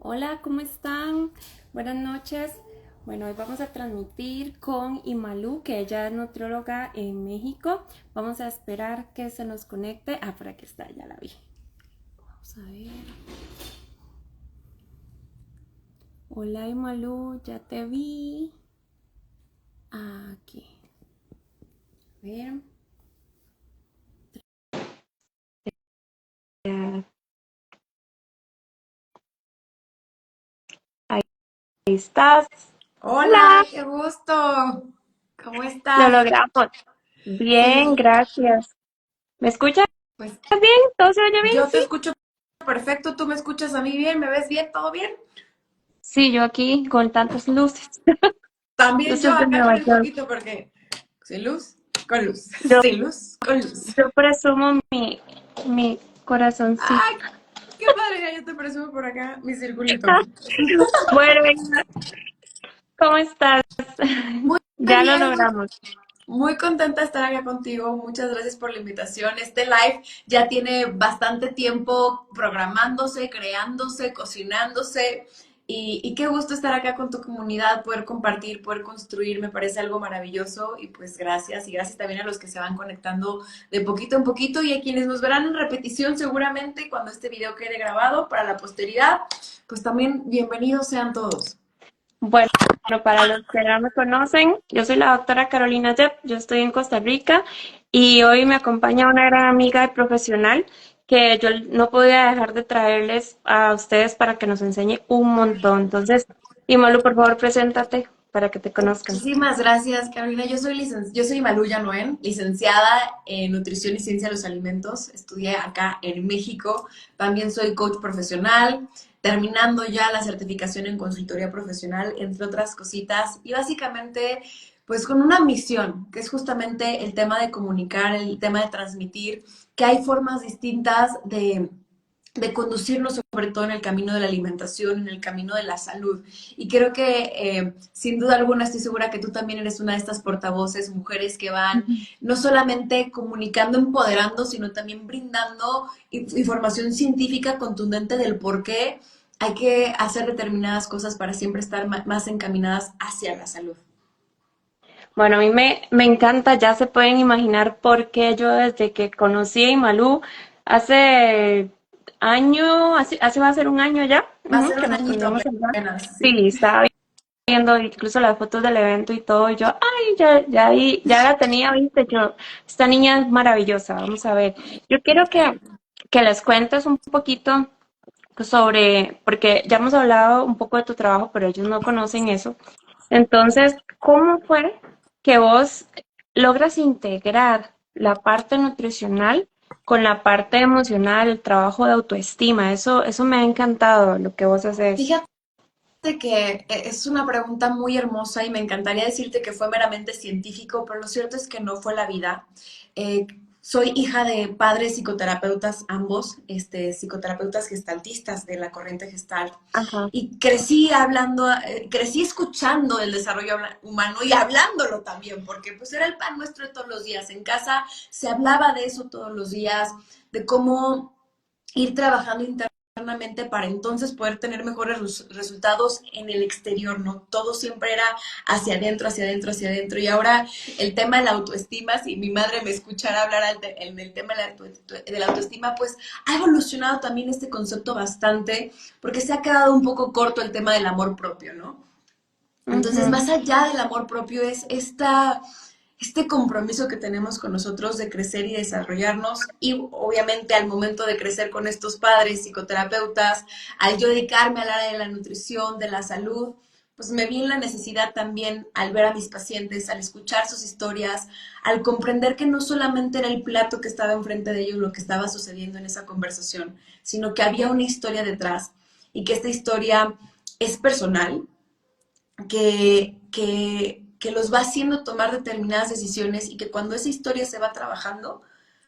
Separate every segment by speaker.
Speaker 1: Hola, ¿cómo están? Buenas noches. Bueno, hoy vamos a transmitir con Imalú, que ella es nutrióloga en México. Vamos a esperar que se nos conecte. Ah, por aquí está, ya la vi. Vamos a ver. Hola, Imalú, ya te vi. Aquí. A ver. Ahí estás.
Speaker 2: Hola,
Speaker 1: Hola,
Speaker 2: qué gusto. ¿Cómo
Speaker 1: lo
Speaker 2: estás?
Speaker 1: logramos. Bien,
Speaker 2: Sí,
Speaker 1: gracias. ¿Me escuchas
Speaker 2: pues
Speaker 1: bien? ¿Todo se oye bien?
Speaker 2: yo te
Speaker 1: Sí.
Speaker 2: escucho perfecto, tú me escuchas a mí bien, ¿me és bien? ¿Todo bien?
Speaker 1: Sí, yo aquí con tantas luces.
Speaker 2: También yo
Speaker 1: Luces de
Speaker 2: acá con
Speaker 1: Nueva
Speaker 2: el
Speaker 1: York.
Speaker 2: foquito porque sin luz, con luz,
Speaker 1: Yo,
Speaker 2: sin luz, con luz.
Speaker 1: yo presumo mi corazoncito.
Speaker 2: Ay, qué padre, ya yo te presumo por acá mi circulito.
Speaker 1: Bueno, ¿cómo estás?
Speaker 2: Muy
Speaker 1: Ya lo
Speaker 2: bien,
Speaker 1: logramos.
Speaker 2: muy contenta de estar acá contigo. Muchas gracias por la invitación. Este live ya tiene bastante tiempo programándose, creándose, cocinándose. Y qué gusto estar acá con tu comunidad, poder compartir, poder construir, me parece algo maravilloso. Y pues gracias. Y gracias también a los que se van conectando de poquito en poquito y a quienes nos verán en repetición seguramente cuando este video quede grabado para la posteridad. Pues también bienvenidos sean todos.
Speaker 1: Bueno, para los que no me conocen, yo soy la doctora Carolina Yep, yo estoy en Costa Rica y hoy me acompaña una gran amiga y profesional que yo no podía dejar de traerles a ustedes para que nos enseñe un montón. Entonces, Imalu, por favor, preséntate para que te conozcan.
Speaker 2: Muchísimas gracias, Carolina. Yo soy Maluya Noén, licenciada en Nutrición y Ciencia de los Alimentos. Estudié acá en México. También soy coach profesional, terminando ya la certificación en consultoría profesional, entre otras cositas. Y básicamente, pues con una misión, que es justamente el tema de comunicar, el tema de transmitir, que hay formas distintas de conducirnos sobre todo en el camino de la alimentación, en el camino de la salud. Y creo que sin duda alguna estoy segura que tú también eres una de estas portavoces, mujeres que van no solamente comunicando, empoderando, sino también brindando información científica contundente del por qué hay que hacer determinadas cosas para siempre estar más encaminadas hacia la salud.
Speaker 1: Bueno, a mí me encanta, ya se pueden imaginar por qué yo desde que conocí a Imalú hace hace va a ser un año ya,
Speaker 2: Va a ser
Speaker 1: que
Speaker 2: un
Speaker 1: nos
Speaker 2: añito
Speaker 1: conocemos allá.
Speaker 2: apenas, sí.
Speaker 1: Sí, estaba viendo incluso las fotos del evento y todo, y yo, ay, ya la tenía vista, yo, esta niña es maravillosa, vamos a ver. Yo quiero que les cuentes un poquito sobre, porque ya hemos hablado un poco de tu trabajo, pero ellos no conocen eso. Entonces, ¿cómo fue que vos logras integrar la parte nutricional con la parte emocional, el trabajo de autoestima? Eso me ha encantado lo que vos haces.
Speaker 2: Fíjate que es una pregunta muy hermosa y me encantaría decirte que fue meramente científico, pero lo cierto es que no fue la vida. Eh, Soy hija de padres psicoterapeutas, ambos, psicoterapeutas gestaltistas de la corriente gestalt,
Speaker 1: Ajá.
Speaker 2: y crecí hablando, crecí escuchando el desarrollo humano y hablándolo también, porque pues era el pan nuestro de todos los días. En casa se hablaba de eso todos los días, de cómo ir trabajando internamente para entonces poder tener mejores resultados en el exterior, ¿no? Todo siempre era hacia adentro, hacia adentro, hacia adentro. Y ahora el tema de la autoestima, si mi madre me escuchara hablar en el tema de la autoestima, pues ha evolucionado también este concepto bastante, porque se ha quedado un poco corto el tema del amor propio, ¿no? Entonces,
Speaker 1: Ujú.
Speaker 2: más allá del amor propio es este compromiso que tenemos con nosotros de crecer y desarrollarnos y obviamente al momento de crecer con estos padres, psicoterapeutas, al yo dedicarme al área de la nutrición, de la salud, pues me vi en la necesidad también al ver a mis pacientes, al escuchar sus historias, al comprender que no solamente era el plato que estaba enfrente de ellos lo que estaba sucediendo en esa conversación, sino que había una historia detrás y que esta historia es personal, que los va haciendo tomar determinadas decisiones y que cuando esa historia se va trabajando,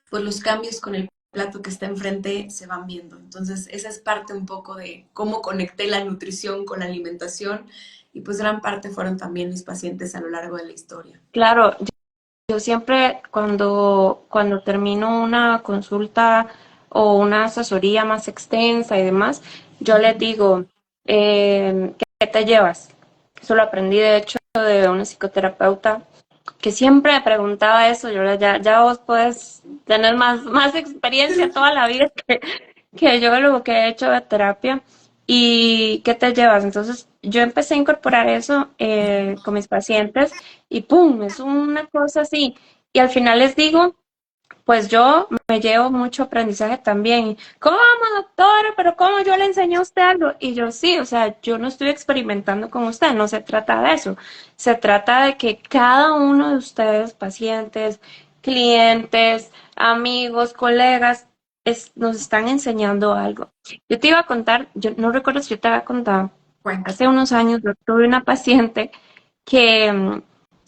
Speaker 2: pues los cambios con el plato que está enfrente se van viendo. Entonces, esa es parte un poco de cómo conecté la nutrición con la alimentación y pues gran parte fueron también mis pacientes a lo largo de la historia.
Speaker 1: Claro, yo siempre cuando termino una consulta o una asesoría más extensa y demás, yo les digo, ¿qué te llevas? Eso lo aprendí de hecho de una psicoterapeuta que siempre me preguntaba eso. Yo ya vos puedes tener más experiencia toda la vida que yo lo que he hecho de terapia. ¿Y qué te llevas? Entonces yo empecé a incorporar eso con mis pacientes y ¡pum! Es una cosa así. Y al final les digo, pues yo me llevo mucho aprendizaje también. ¿Cómo, doctora? ¿Pero cómo yo le enseñé a usted algo? Y yo sí, o sea, yo no estoy experimentando con usted, no se trata de eso. Se trata de que cada uno de ustedes, pacientes, clientes, amigos, colegas, nos están enseñando algo. Yo te iba a contar, yo no recuerdo si yo te había contado,
Speaker 2: Cuenta.
Speaker 1: hace unos años yo tuve una paciente que,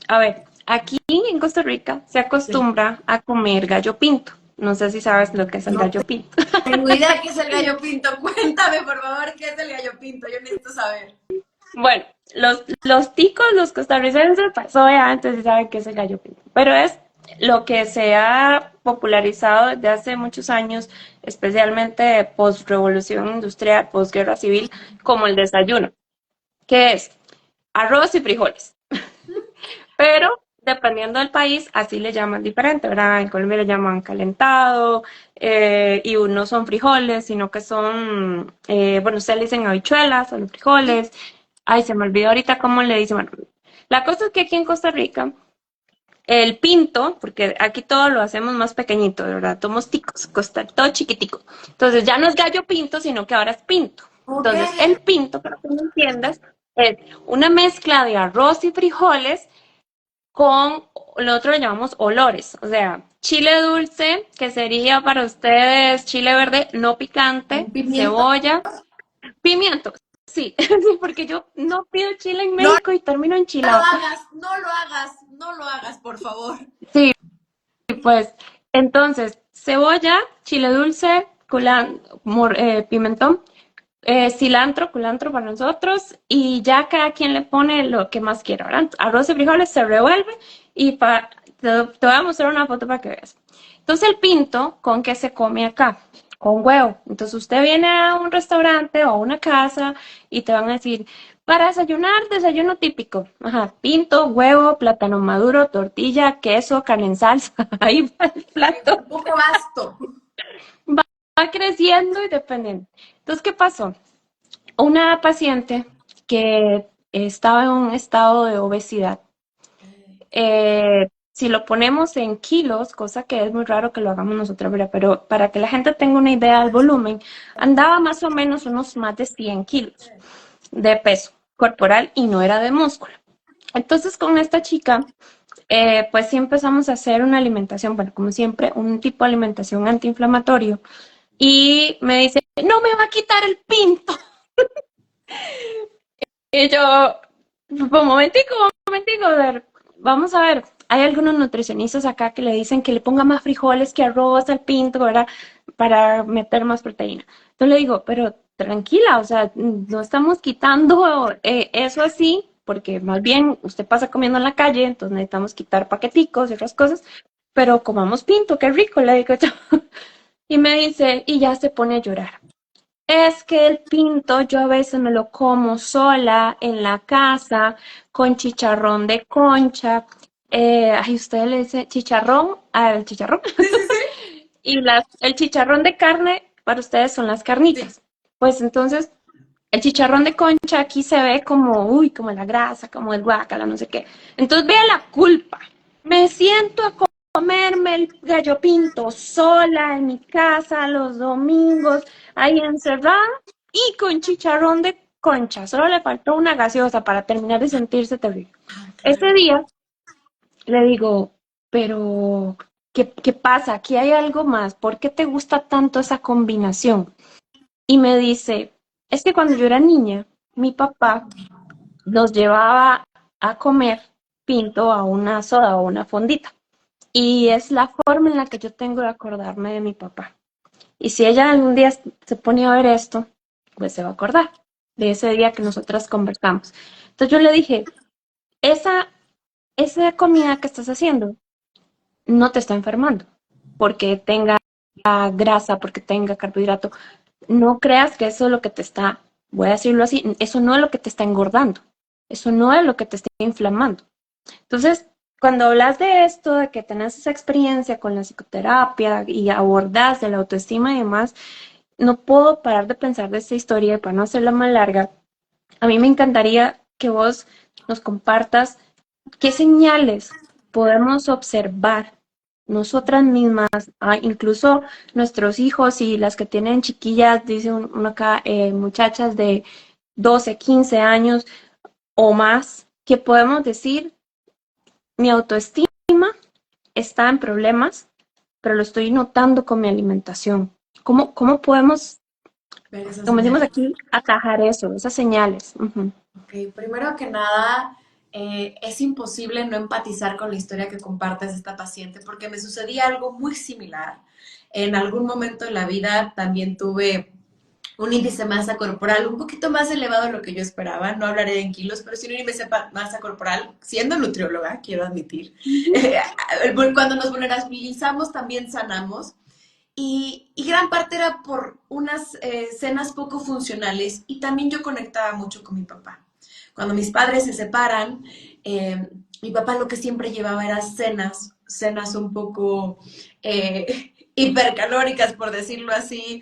Speaker 1: a ver, aquí en Costa Rica se
Speaker 2: Sí.
Speaker 1: acostumbra a comer gallo pinto. No sé si sabes lo que es el
Speaker 2: No
Speaker 1: gallo pinto.
Speaker 2: tengo idea qué es el gallo pinto. Cuéntame, por favor, qué es el gallo pinto. Yo necesito saber.
Speaker 1: Bueno, los ticos, los costarricenses, pues obviamente sí saben qué es el gallo pinto, pero es lo que se ha popularizado desde hace muchos años, especialmente post-revolución industrial, post-guerra civil, como el desayuno, que es arroz y frijoles. Pero dependiendo del país, así le llaman diferente, ¿verdad? En Colombia le llaman calentado, y no son frijoles, sino que son, bueno, ustedes le dicen habichuelas a los frijoles. Ay, se me olvidó ahorita cómo le dicen. Bueno, la cosa es que aquí en Costa Rica, el pinto, porque aquí todo lo hacemos más pequeñito, ¿verdad? Somos ticos, todo chiquitico. Entonces ya no es gallo pinto, sino que ahora es pinto.
Speaker 2: Ok.
Speaker 1: Entonces, el pinto, para que me entiendas, es una mezcla de arroz y frijoles con lo otro le llamamos olores, o sea, chile dulce, que sería para ustedes chile verde no picante,
Speaker 2: Un pimiento.
Speaker 1: cebolla, pimiento, sí, sí, porque yo no pido chile en
Speaker 2: No
Speaker 1: México y termino
Speaker 2: lo
Speaker 1: enchilado.
Speaker 2: hagas, no lo hagas, no lo hagas, por favor.
Speaker 1: Sí, pues entonces, cebolla, chile dulce, pimentón, cilantro, culantro para nosotros, y ya cada quien le pone lo que más quiera, ¿verdad? Arroz y frijoles se revuelve y te voy a mostrar una foto para que veas. Entonces el pinto, ¿con qué se come acá? Con huevo. Entonces usted viene a un restaurante o a una casa y te van a decir, para desayunar, desayuno típico. Ajá, pinto, huevo, plátano maduro, tortilla, queso, carne en salsa. Ahí va el plato.
Speaker 2: Un poco vasto.
Speaker 1: Va creciendo y dependiendo. Entonces, ¿qué pasó? Una paciente que estaba en un estado de obesidad, si lo ponemos en kilos, cosa que es muy raro que lo hagamos nosotros, ¿verdad? Pero para que la gente tenga una idea del volumen, andaba más o menos unos más de 100 kilos de peso corporal y no era de músculo. Entonces con esta chica, pues sí empezamos a hacer una alimentación, bueno, como siempre, un tipo de alimentación antiinflamatorio. Y me dice, no me va a quitar el pinto. Y yo, pues, un momentico, a ver, vamos a ver. Hay algunos nutricionistas acá que le dicen que le ponga más frijoles que arroz al pinto, ¿verdad? Para meter más proteína. Entonces le digo, pero tranquila, o sea, no estamos quitando eso así, porque más bien usted pasa comiendo en la calle, entonces necesitamos quitar paqueticos y otras cosas, pero comamos pinto, qué rico, le digo yo. Y me dice, y ya se pone a llorar. Es que el pinto yo a veces me lo como sola en la casa con chicharrón de concha. Ay, usted le dice chicharrón al chicharrón.
Speaker 2: Sí, sí, sí.
Speaker 1: Y el chicharrón de carne para ustedes son las
Speaker 2: Sí.
Speaker 1: carnitas. Pues entonces, el chicharrón de concha aquí se ve como, uy, como la grasa, como el guacala, no sé qué. Entonces, vea la culpa. Me siento a comerme el gallo pinto sola en mi casa los domingos, ahí encerrada y con chicharrón de concha. Solo le faltó una gaseosa para terminar de sentirse terrible.
Speaker 2: Ah,
Speaker 1: Ese
Speaker 2: claro.
Speaker 1: día le digo, pero ¿qué pasa? Aquí hay algo más. ¿Por qué te gusta tanto esa combinación? Y me dice, es que cuando yo era niña, mi papá nos llevaba a comer pinto a una soda o una fondita. Y es la forma en la que yo tengo de acordarme de mi papá. Y si ella algún día se pone a ver esto, pues se va a acordar de ese día que nosotras conversamos. Entonces yo le dije, esa, esa comida que estás haciendo no te está enfermando porque tenga grasa, porque tenga carbohidrato. No creas que eso es lo que te está voy a decirlo así, eso no es lo que te está engordando, eso no es lo que te está inflamando. Entonces, cuando hablas de esto, de que tenés esa experiencia con la psicoterapia y abordas de la autoestima y demás, no puedo parar de pensar de esta historia, y para no hacerla más larga, a mí me encantaría que vos nos compartas qué señales podemos observar nosotras mismas, incluso nuestros hijos y las que tienen chiquillas, dice uno acá, muchachas de 12, 15 años o más, que podemos decir, mi autoestima está en problemas, pero lo estoy notando con mi alimentación. ¿Cómo podemos,
Speaker 2: Ver esas
Speaker 1: como decimos
Speaker 2: señales.
Speaker 1: aquí, atajar eso, esas señales? Ujú.
Speaker 2: Ok, primero que nada, es imposible no empatizar con la historia que compartes de esta paciente porque me sucedía algo muy similar. En algún momento de la vida también tuve un índice de masa corporal un poquito más elevado de lo que yo esperaba. No hablaré en kilos, pero sí un índice de masa corporal, siendo nutrióloga, quiero admitir. Cuando nos vulnerabilizamos también sanamos. Y gran parte era por unas cenas poco funcionales y también yo conectaba mucho con mi papá. Cuando mis padres se separan, mi papá lo que siempre llevaba era cenas un poco hipercalóricas, por decirlo así,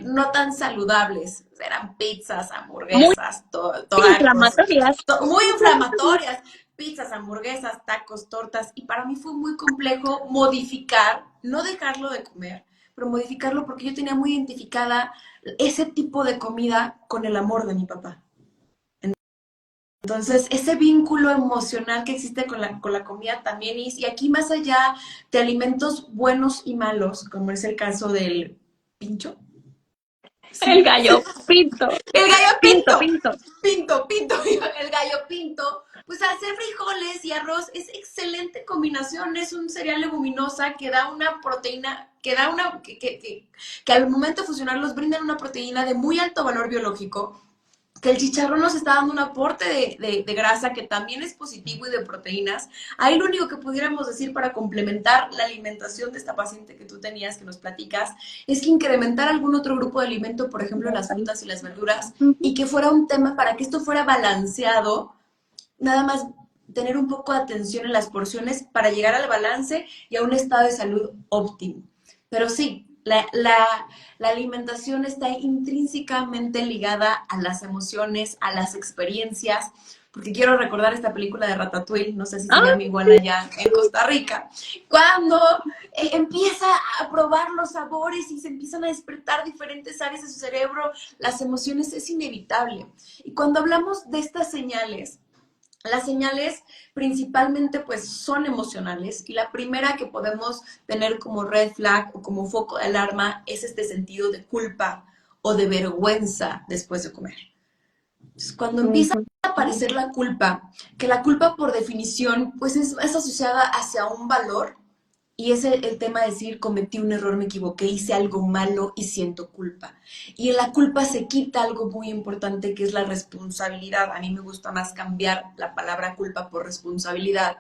Speaker 2: no tan saludables. Eran pizzas,
Speaker 1: Muy
Speaker 2: hamburguesas, todas cosas,
Speaker 1: inflamatorias.
Speaker 2: muy inflamatorias, pizzas, hamburguesas, tacos, tortas, y para mí fue muy complejo modificar, no dejarlo de comer, pero modificarlo porque yo tenía muy identificada ese tipo de comida con el amor de mi papá. Entonces, ese vínculo emocional que existe con la comida también es, y aquí más allá de alimentos buenos y malos, como es el caso del pincho,
Speaker 1: El
Speaker 2: ¿sí?
Speaker 1: gallo pinto,
Speaker 2: El gallo
Speaker 1: pinto,
Speaker 2: pinto,
Speaker 1: pinto.
Speaker 2: pinto, el gallo pinto, pues hacer frijoles y arroz es excelente combinación, es un cereal leguminosa que da una proteína, que da una, que al momento de fusionarlos brindan una proteína de muy alto valor biológico, que el chicharrón nos está dando un aporte de grasa que también es positivo y de proteínas. Ahí lo único que pudiéramos decir para complementar la alimentación de esta paciente que tú tenías, que nos platicas, es que incrementar algún otro grupo de alimento, por ejemplo las frutas y las verduras, y que fuera un tema para que esto fuera balanceado, nada más tener un poco de atención en las porciones para llegar al balance y a un estado de salud óptimo. Pero sí, la alimentación está intrínsecamente ligada a las emociones, a las experiencias, porque quiero recordar esta película de Ratatouille, no sé si se
Speaker 1: Ah,
Speaker 2: llama igual allá en Costa Rica, cuando empieza a probar los sabores y se empiezan a despertar diferentes áreas de su cerebro, las emociones es inevitable. Y cuando hablamos de estas señales, las señales principalmente pues son emocionales y la primera que podemos tener como red flag o como foco de alarma es este sentido de culpa o de vergüenza después de comer. Entonces, cuando empieza
Speaker 1: ujú.
Speaker 2: a aparecer la culpa, que la culpa por definición pues es asociada hacia un valor y es el tema de decir, cometí un error, me equivoqué, hice algo malo y siento culpa. Y en la culpa se quita algo muy importante que es la responsabilidad. A mí me gusta más cambiar la palabra culpa por responsabilidad,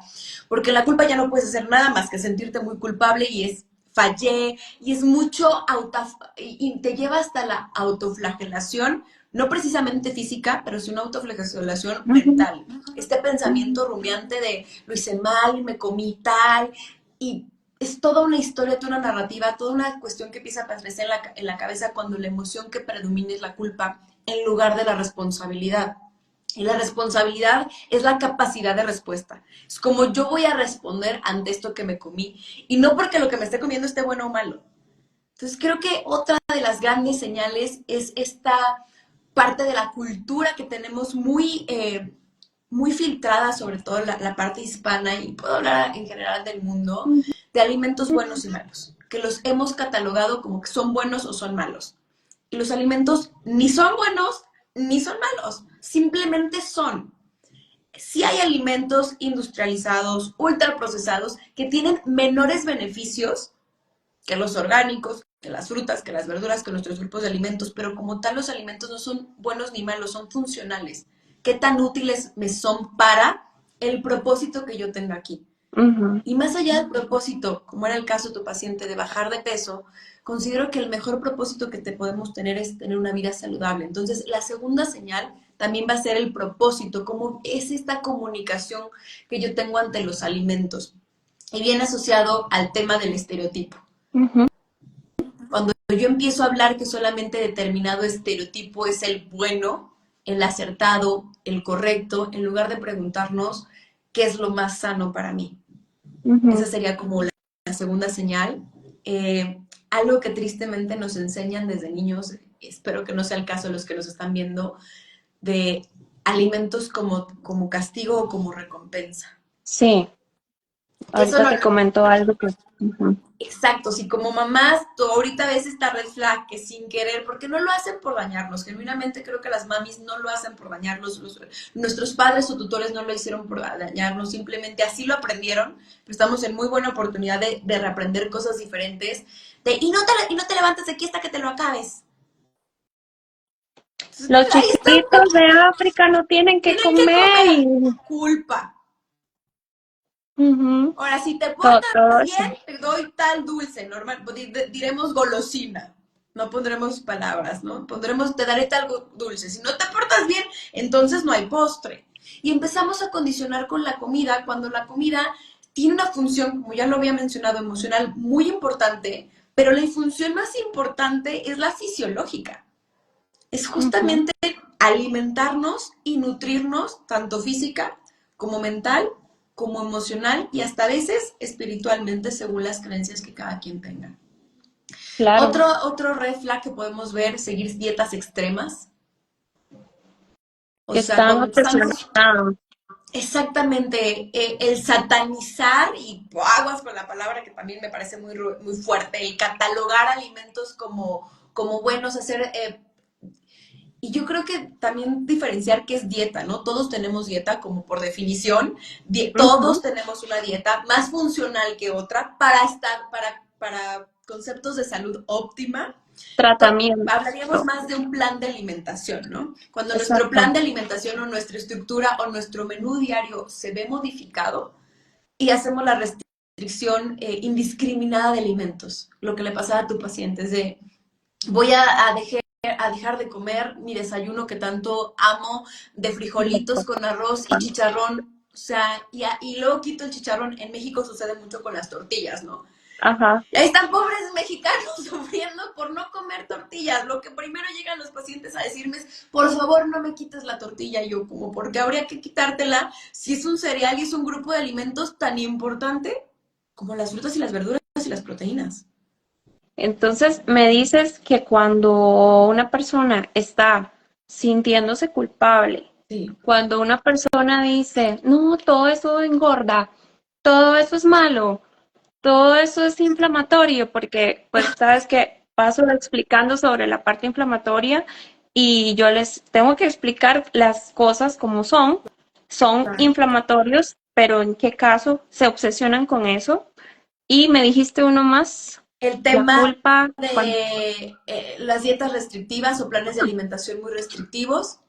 Speaker 2: porque en la culpa ya no puedes hacer nada más que sentirte muy culpable y es fallé y es mucho y te lleva hasta la autoflagelación, no precisamente física, pero sí una autoflagelación
Speaker 1: Ujú,
Speaker 2: mental. Este pensamiento rumiante de lo hice mal, me comí tal, y es toda una historia, toda una narrativa, toda una cuestión que empieza a aparecer en la cabeza cuando la emoción que predomina es la culpa en lugar de la responsabilidad. Y la responsabilidad es la capacidad de respuesta. Es como yo voy a responder ante esto que me comí. Y no porque lo que me esté comiendo esté bueno o malo. Entonces creo que otra de las grandes señales es esta parte de la cultura que tenemos muy filtrada, sobre todo la parte hispana, y puedo hablar en general del mundo,
Speaker 1: ujú.
Speaker 2: de alimentos buenos y malos, que los hemos catalogado como que son buenos o son malos. Y los alimentos ni son buenos ni son malos, simplemente son. Sí hay alimentos industrializados, ultraprocesados, que tienen menores beneficios que los orgánicos, que las frutas, que las verduras, que nuestros grupos de alimentos, pero como tal los alimentos no son buenos ni malos, son funcionales. ¿Qué tan útiles me son para el propósito que yo tengo aquí?
Speaker 1: Ujú,
Speaker 2: Y más allá del propósito, como era el caso de tu paciente, de bajar de peso, considero que el mejor propósito que te podemos tener es tener una vida saludable. Entonces, la segunda señal también va a ser el propósito, cómo es esta comunicación que yo tengo ante los alimentos. Y viene asociado al tema del estereotipo.
Speaker 1: ujú.
Speaker 2: Cuando yo empiezo a hablar que solamente determinado estereotipo es el bueno, el acertado, el correcto, en lugar de preguntarnos qué es lo más sano para mí. Esa
Speaker 1: Ujú.
Speaker 2: sería como la segunda señal. Algo que tristemente nos enseñan desde niños, espero que no sea el caso de los que nos están viendo, de alimentos como castigo o como recompensa.
Speaker 1: Sí,
Speaker 2: Eso
Speaker 1: ahorita
Speaker 2: no,
Speaker 1: te comento algo que... Ujú.
Speaker 2: exacto, si como mamás tú ahorita ves esta red flag que sin querer, porque no lo hacen por dañarnos, genuinamente creo que las mamis no lo hacen por dañarnos, nuestros padres o tutores no lo hicieron por dañarnos, simplemente así lo aprendieron, pero estamos en muy buena oportunidad de reaprender cosas diferentes, y no te levantes de aquí hasta que te lo acabes. Entonces,
Speaker 1: Los
Speaker 2: pues ahí está,
Speaker 1: chiquitos de África no tienen que
Speaker 2: tienen que
Speaker 1: comer
Speaker 2: comer,
Speaker 1: y...
Speaker 2: culpa.
Speaker 1: Ujú.
Speaker 2: Ahora, si te
Speaker 1: Todo
Speaker 2: portas
Speaker 1: eso.
Speaker 2: bien, te doy tal dulce, normal, diremos golosina, no pondremos palabras, ¿no? Pondremos, te daré tal dulce. Si no te portas bien, entonces no hay postre. Y empezamos a condicionar con la comida, cuando la comida tiene una función, como ya lo había mencionado, emocional muy importante, pero la función más importante es la fisiológica. Es
Speaker 1: Ujú.
Speaker 2: justamente alimentarnos y nutrirnos, tanto física como mental, como emocional y hasta a veces espiritualmente según las creencias que cada quien tenga.
Speaker 1: Claro,
Speaker 2: Otro red flag que podemos ver, seguir dietas extremas. O
Speaker 1: que
Speaker 2: sea,
Speaker 1: están
Speaker 2: cuando empezamos
Speaker 1: obsesionados.
Speaker 2: exactamente el satanizar y aguas con la palabra que también me parece muy fuerte, el catalogar alimentos como buenos, hacer y yo creo que también diferenciar qué es dieta, ¿no? Todos tenemos dieta como por definición, todos
Speaker 1: Ujú.
Speaker 2: tenemos una dieta más funcional que otra para estar, para conceptos de salud óptima. Hablaríamos
Speaker 1: Tratamiento.
Speaker 2: más de un plan de alimentación, ¿no? Cuando nuestro
Speaker 1: Exacto.
Speaker 2: plan de alimentación o nuestra estructura o nuestro menú diario se ve modificado y hacemos la restricción indiscriminada de alimentos, lo que le pasaba a tu paciente es de voy a dejar de comer mi desayuno que tanto amo, de frijolitos con arroz y chicharrón, o sea, y luego quito el chicharrón. En México sucede mucho con las tortillas, ¿no?
Speaker 1: Ajá.
Speaker 2: Ahí están pobres mexicanos sufriendo por no comer tortillas. Lo que primero llegan los pacientes a decirme es, por favor, no me quites la tortilla. Y yo, como, ¿por qué habría que quitártela si es un cereal y es un grupo de alimentos tan importante como las frutas y las verduras y las proteínas?
Speaker 1: Entonces, me dices que cuando una persona está sintiéndose culpable,
Speaker 2: Sí.
Speaker 1: cuando una persona dice, no, todo eso engorda, todo eso es malo, todo eso es inflamatorio, porque pues sabes que paso explicando sobre la parte inflamatoria y yo les tengo que explicar las cosas como son
Speaker 2: Claro.
Speaker 1: inflamatorios, pero en qué caso se obsesionan con eso. Y me dijiste uno más,
Speaker 2: El
Speaker 1: la
Speaker 2: tema
Speaker 1: culpa, cuando,
Speaker 2: de las dietas restrictivas o planes de alimentación muy restrictivos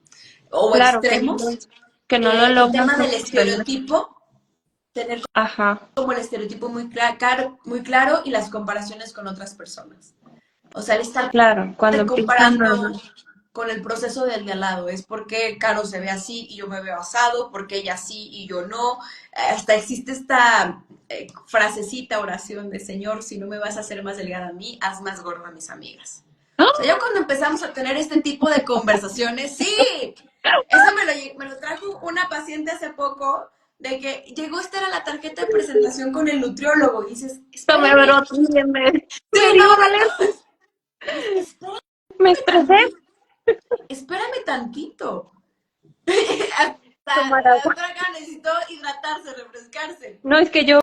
Speaker 2: o
Speaker 1: claro,
Speaker 2: extremos,
Speaker 1: que no lo
Speaker 2: el
Speaker 1: logran
Speaker 2: tema del
Speaker 1: sostener.
Speaker 2: estereotipo, tener
Speaker 1: Ajá,
Speaker 2: como el estereotipo muy claro y las comparaciones con otras personas. O sea, el estarte
Speaker 1: claro, cuando empiezan
Speaker 2: comparando
Speaker 1: a,
Speaker 2: con el proceso del de al lado, es porque Caro se ve así y yo me veo asado, porque ella sí y yo no. Hasta existe esta frasecita, oración de Señor, si no me vas a hacer más delgada a mí, haz más gorda a mis amigas. O sea, ya cuando empezamos a tener este tipo de conversaciones, sí, eso me lo trajo una paciente hace poco, de que llegó esta era la tarjeta de presentación con el nutriólogo y dices,
Speaker 1: esto me
Speaker 2: espérame,
Speaker 1: brotó y
Speaker 2: sí,
Speaker 1: me dio
Speaker 2: no, no,
Speaker 1: alergia,
Speaker 2: no, espérame
Speaker 1: me estresé,
Speaker 2: tantito, espérame tantito. Hasta
Speaker 1: tomar
Speaker 2: la
Speaker 1: agua.
Speaker 2: doctora acá necesitó hidratarse, refrescarse.
Speaker 1: No, es que yo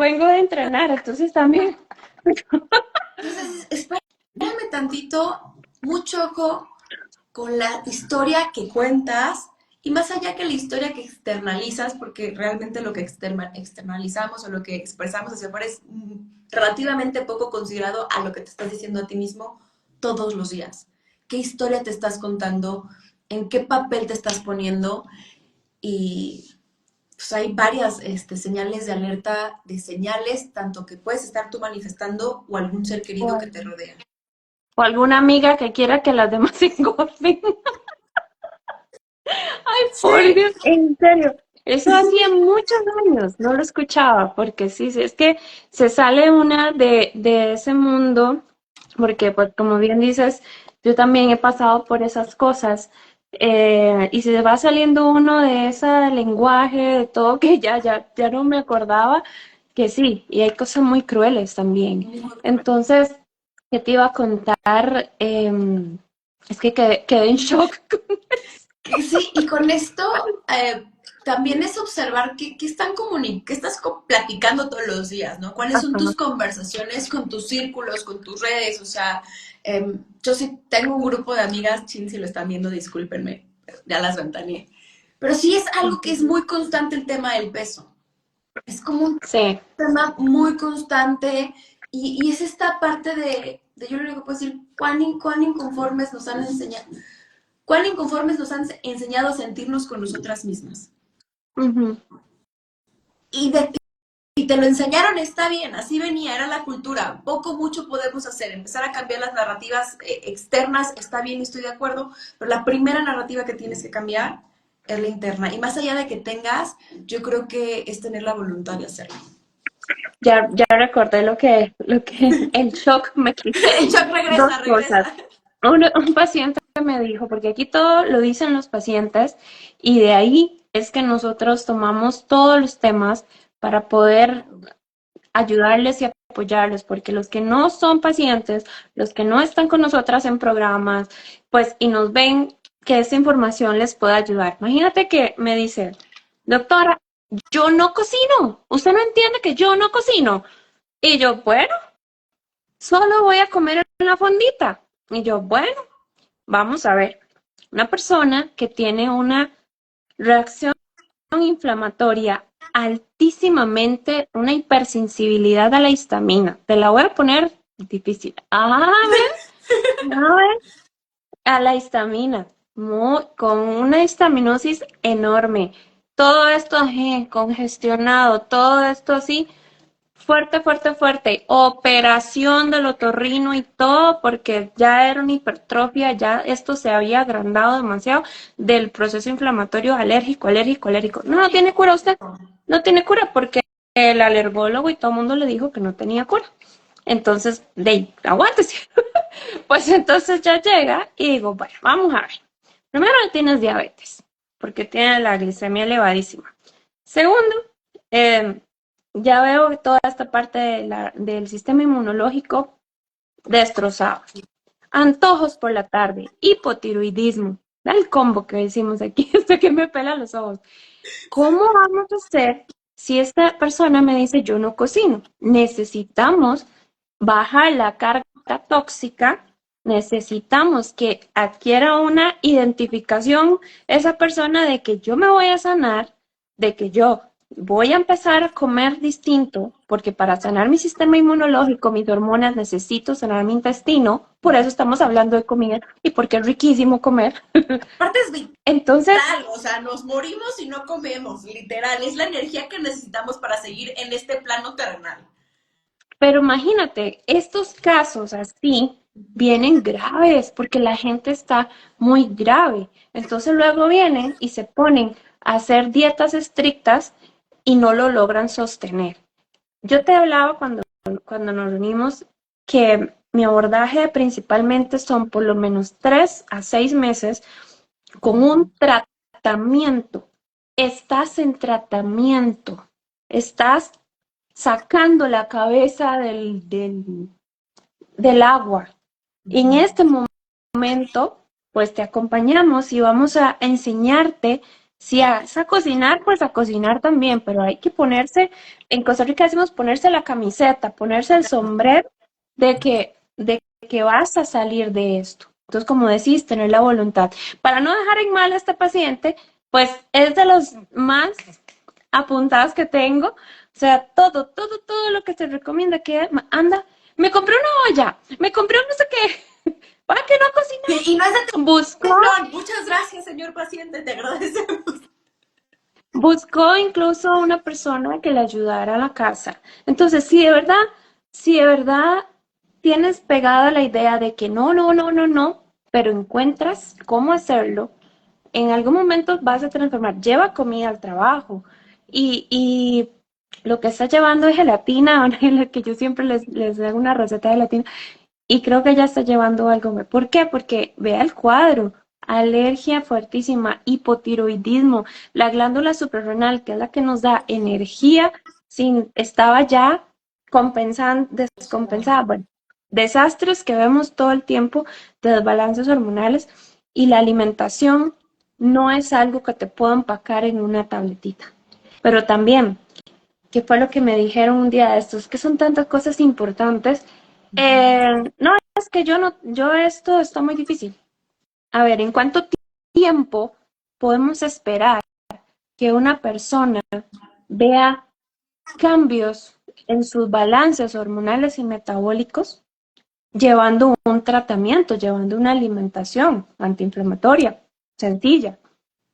Speaker 1: vengo de entrenar, entonces también.
Speaker 2: Entonces, espérame tantito, mucho ojo con la historia que cuentas y más allá que la historia que externalizas, porque realmente lo que externalizamos o lo que expresamos hacia afuera es relativamente poco considerado a lo que te estás diciendo a ti mismo todos los días. ¿Qué historia te estás contando? ¿En qué papel te estás poniendo? Y pues hay varias señales de alerta, de señales, tanto que puedes estar tú manifestando o algún ser querido que te rodea.
Speaker 1: O alguna amiga que quiera que las demás se engorden. Ay, por
Speaker 2: Sí,
Speaker 1: Dios, en serio. Eso hacía muchos años, no lo escuchaba, porque sí, sí, es que se sale una de ese mundo, porque pues como bien dices, yo también he pasado por esas cosas, y se va saliendo uno de ese lenguaje, de todo que ya no me acordaba, que sí, y hay cosas muy crueles también.
Speaker 2: muy cruel.
Speaker 1: Entonces, ¿qué te iba a contar? Es que quedé en shock.
Speaker 2: Sí, y con esto también es observar qué están qué estás platicando todos los días, ¿no? ¿Cuáles son
Speaker 1: Ajá.
Speaker 2: tus conversaciones con tus círculos, con tus redes? O sea, yo sí tengo un grupo de amigas, chin, si lo están viendo, discúlpenme, ya las ventaneé. Pero sí es algo que es muy constante el tema del peso. Es como un
Speaker 1: Sí.
Speaker 2: tema muy constante y es esta parte de yo lo único que puedo decir, cuán inconformes nos han enseñado, cuán inconformes nos han enseñado a sentirnos con nosotras mismas.
Speaker 1: Ujú.
Speaker 2: Y, y te lo enseñaron, está bien, así venía, era la cultura. Poco, mucho podemos hacer. Empezar a cambiar las narrativas externas, está bien, estoy de acuerdo, pero la primera narrativa que tienes que cambiar es la interna. Y más allá de que tengas, yo creo que es tener la voluntad de hacerlo.
Speaker 1: Ya recordé lo que el shock me quitó.
Speaker 2: El shock
Speaker 1: Dos
Speaker 2: regresa,
Speaker 1: cosas.
Speaker 2: regresa.
Speaker 1: Un paciente me dijo, porque aquí todo lo dicen los pacientes, y de ahí es que nosotros tomamos todos los temas para poder ayudarles y apoyarles, porque los que no son pacientes, los que no están con nosotras en programas, pues, y nos ven que esa información les pueda ayudar. Imagínate que me dice, doctora, yo no cocino, usted no entiende que yo no cocino. Y yo, bueno, solo voy a comer en la fondita. Y yo, bueno, vamos a ver. Una persona que tiene una reacción inflamatoria altísimamente, una hipersensibilidad a la histamina. Te la voy a poner difícil. A ver, a la histamina, con una histaminosis enorme. Todo esto congestionado, todo esto así, fuerte, fuerte, fuerte. Operación del otorrino y todo, porque ya era una hipertrofia, ya esto se había agrandado demasiado del proceso inflamatorio alérgico, alérgico, alérgico. No, no tiene cura usted. No tiene cura porque el alergólogo y todo el mundo le dijo que no tenía cura. Entonces, aguántese. Pues entonces ya llega y digo, bueno, vamos a ver. Primero, tienes diabetes, porque tiene la glicemia elevadísima. Segundo, eh, ya veo toda esta parte del sistema inmunológico destrozado. Antojos por la tarde, hipotiroidismo, el combo que decimos aquí, esto que me pela los ojos. ¿Cómo vamos a hacer si esta persona me dice yo no cocino? Necesitamos bajar la carga tóxica, necesitamos que adquiera una identificación esa persona de que yo me voy a sanar, de que yo voy a empezar a comer distinto, porque para sanar mi sistema inmunológico, mis hormonas, necesito sanar mi intestino, por eso estamos hablando de comida y porque es riquísimo comer.
Speaker 2: Aparte es vital,
Speaker 1: Entonces,
Speaker 2: o sea, nos morimos y no comemos, literal. Es la energía que necesitamos para seguir en este plano terrenal.
Speaker 1: pero imagínate, estos casos así vienen graves porque la gente está muy grave. Entonces luego vienen y se ponen a hacer dietas estrictas y no lo logran sostener. Yo te hablaba cuando nos reunimos que mi abordaje principalmente son por lo menos 3 a 6 meses con un tratamiento. Estás en tratamiento, estás sacando la cabeza del agua. En este momento, pues te acompañamos y vamos a enseñarte, si vas a cocinar, pues a cocinar también, pero hay que ponerse, en Costa Rica decimos ponerse la camiseta, ponerse el sombrero de que vas a salir de esto. Entonces, como decís, tener la voluntad. Para no dejar en mal a este paciente, pues es de los más apuntadas que tengo. O sea, todo lo que se recomienda que anda, me compré una olla, me compré un no sé qué, para que no cocinar.
Speaker 2: Y no es de
Speaker 1: Buscó,
Speaker 2: temblón. Muchas gracias, señor paciente, te agradecemos.
Speaker 1: buscó incluso a una persona que le ayudara a la casa. Entonces, si de verdad tienes pegada la idea de que no, no, no, no, no, pero encuentras cómo hacerlo, en algún momento vas a transformar. Lleva comida al trabajo y lo que está llevando es gelatina, la que yo siempre les hago una receta de gelatina y creo que ella está llevando algo. ¿Por qué? Porque vea el cuadro. Alergia fuertísima, hipotiroidismo, la glándula suprarrenal, que es la que nos da energía, estaba ya descompensada. Bueno, desastres que vemos todo el tiempo, desbalances hormonales y la alimentación no es algo que te puedo empacar en una tabletita. Pero también, ¿qué fue lo que me dijeron un día de estos? Que son tantas cosas importantes. No, es que yo no, yo esto está muy difícil. A ver, ¿en cuánto tiempo podemos esperar que una persona vea cambios en sus balances hormonales y metabólicos llevando un tratamiento, llevando una alimentación antiinflamatoria sencilla?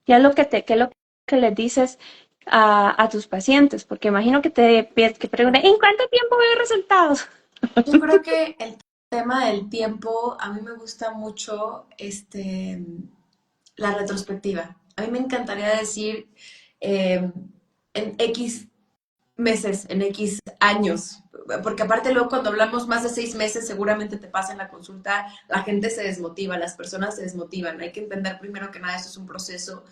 Speaker 1: ¿Qué es lo que les dices a tus pacientes? Porque imagino que pregunten, ¿en cuánto tiempo veo resultados?
Speaker 2: Yo creo que el tema del tiempo, a mí me gusta mucho la retrospectiva. A mí me encantaría decir eh, en X meses, en X años, porque aparte luego cuando hablamos más de 6 meses, seguramente te pasa en la consulta, la gente se desmotiva, las personas se desmotivan. Hay que entender primero que nada, esto es un proceso.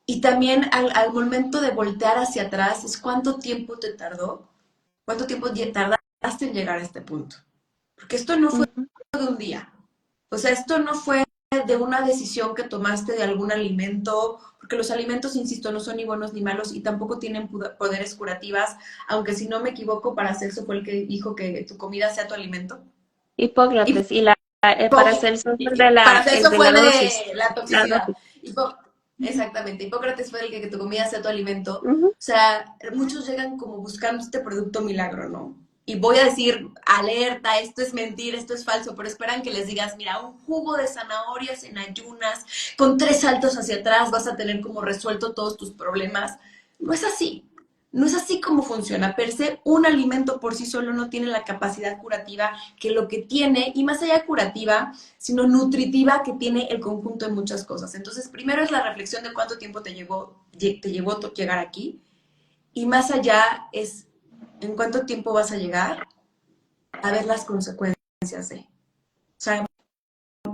Speaker 2: Y también al momento de voltear hacia atrás, es cuánto tiempo te tardó, cuánto tiempo tardaste en llegar a este punto. Porque esto no fue
Speaker 1: Ujú.
Speaker 2: de un día. O sea, esto no fue de una decisión que tomaste de algún alimento, porque los alimentos, insisto, no son ni buenos ni malos y tampoco tienen poderes curativas, aunque si no me equivoco, Paracelso fue el que dijo que tu comida sea tu alimento. Y
Speaker 1: Hipócrates y Paracelso es el
Speaker 2: Paracelso
Speaker 1: de
Speaker 2: fue
Speaker 1: la
Speaker 2: el
Speaker 1: dosis.
Speaker 2: de la
Speaker 1: La
Speaker 2: toxicidad.
Speaker 1: dosis.
Speaker 2: Exactamente, Hipócrates fue el que tu comida sea tu alimento.
Speaker 1: Ujú.
Speaker 2: O sea, muchos llegan como buscando este producto milagro, ¿no? Y voy a decir, alerta, esto es mentira, esto es falso, pero esperan que les digas, mira, un jugo de zanahorias en ayunas, con 3 saltos hacia atrás, vas a tener como resuelto todos tus problemas. No es así. No es así como funciona. Per se, un alimento por sí solo no tiene la capacidad curativa que lo que tiene, y más allá de curativa, sino nutritiva que tiene el conjunto de muchas cosas. Entonces, primero es la reflexión de cuánto tiempo te llevó llegar aquí, y más allá es en cuánto tiempo vas a llegar a ver las consecuencias de. O sea,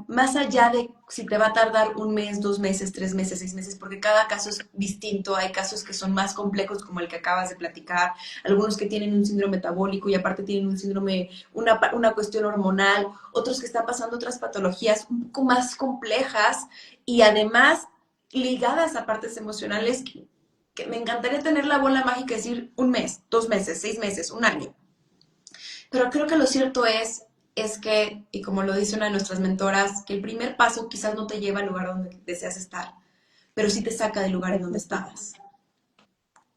Speaker 2: más allá de si te va a tardar 1 mes, 2 meses, 3 meses, 6 meses, porque cada caso es distinto. Hay casos que son más complejos, como el que acabas de platicar, algunos que tienen un síndrome metabólico y aparte tienen un síndrome, una cuestión hormonal, otros que están pasando otras patologías un poco más complejas y además ligadas a partes emocionales que me encantaría tener la bola mágica y decir 1 mes, 2 meses, 6 meses, un año. Pero creo que lo cierto es que, y como lo dice una de nuestras mentoras, que el primer paso quizás no te lleva al lugar donde deseas estar, pero sí te saca del lugar en donde estabas.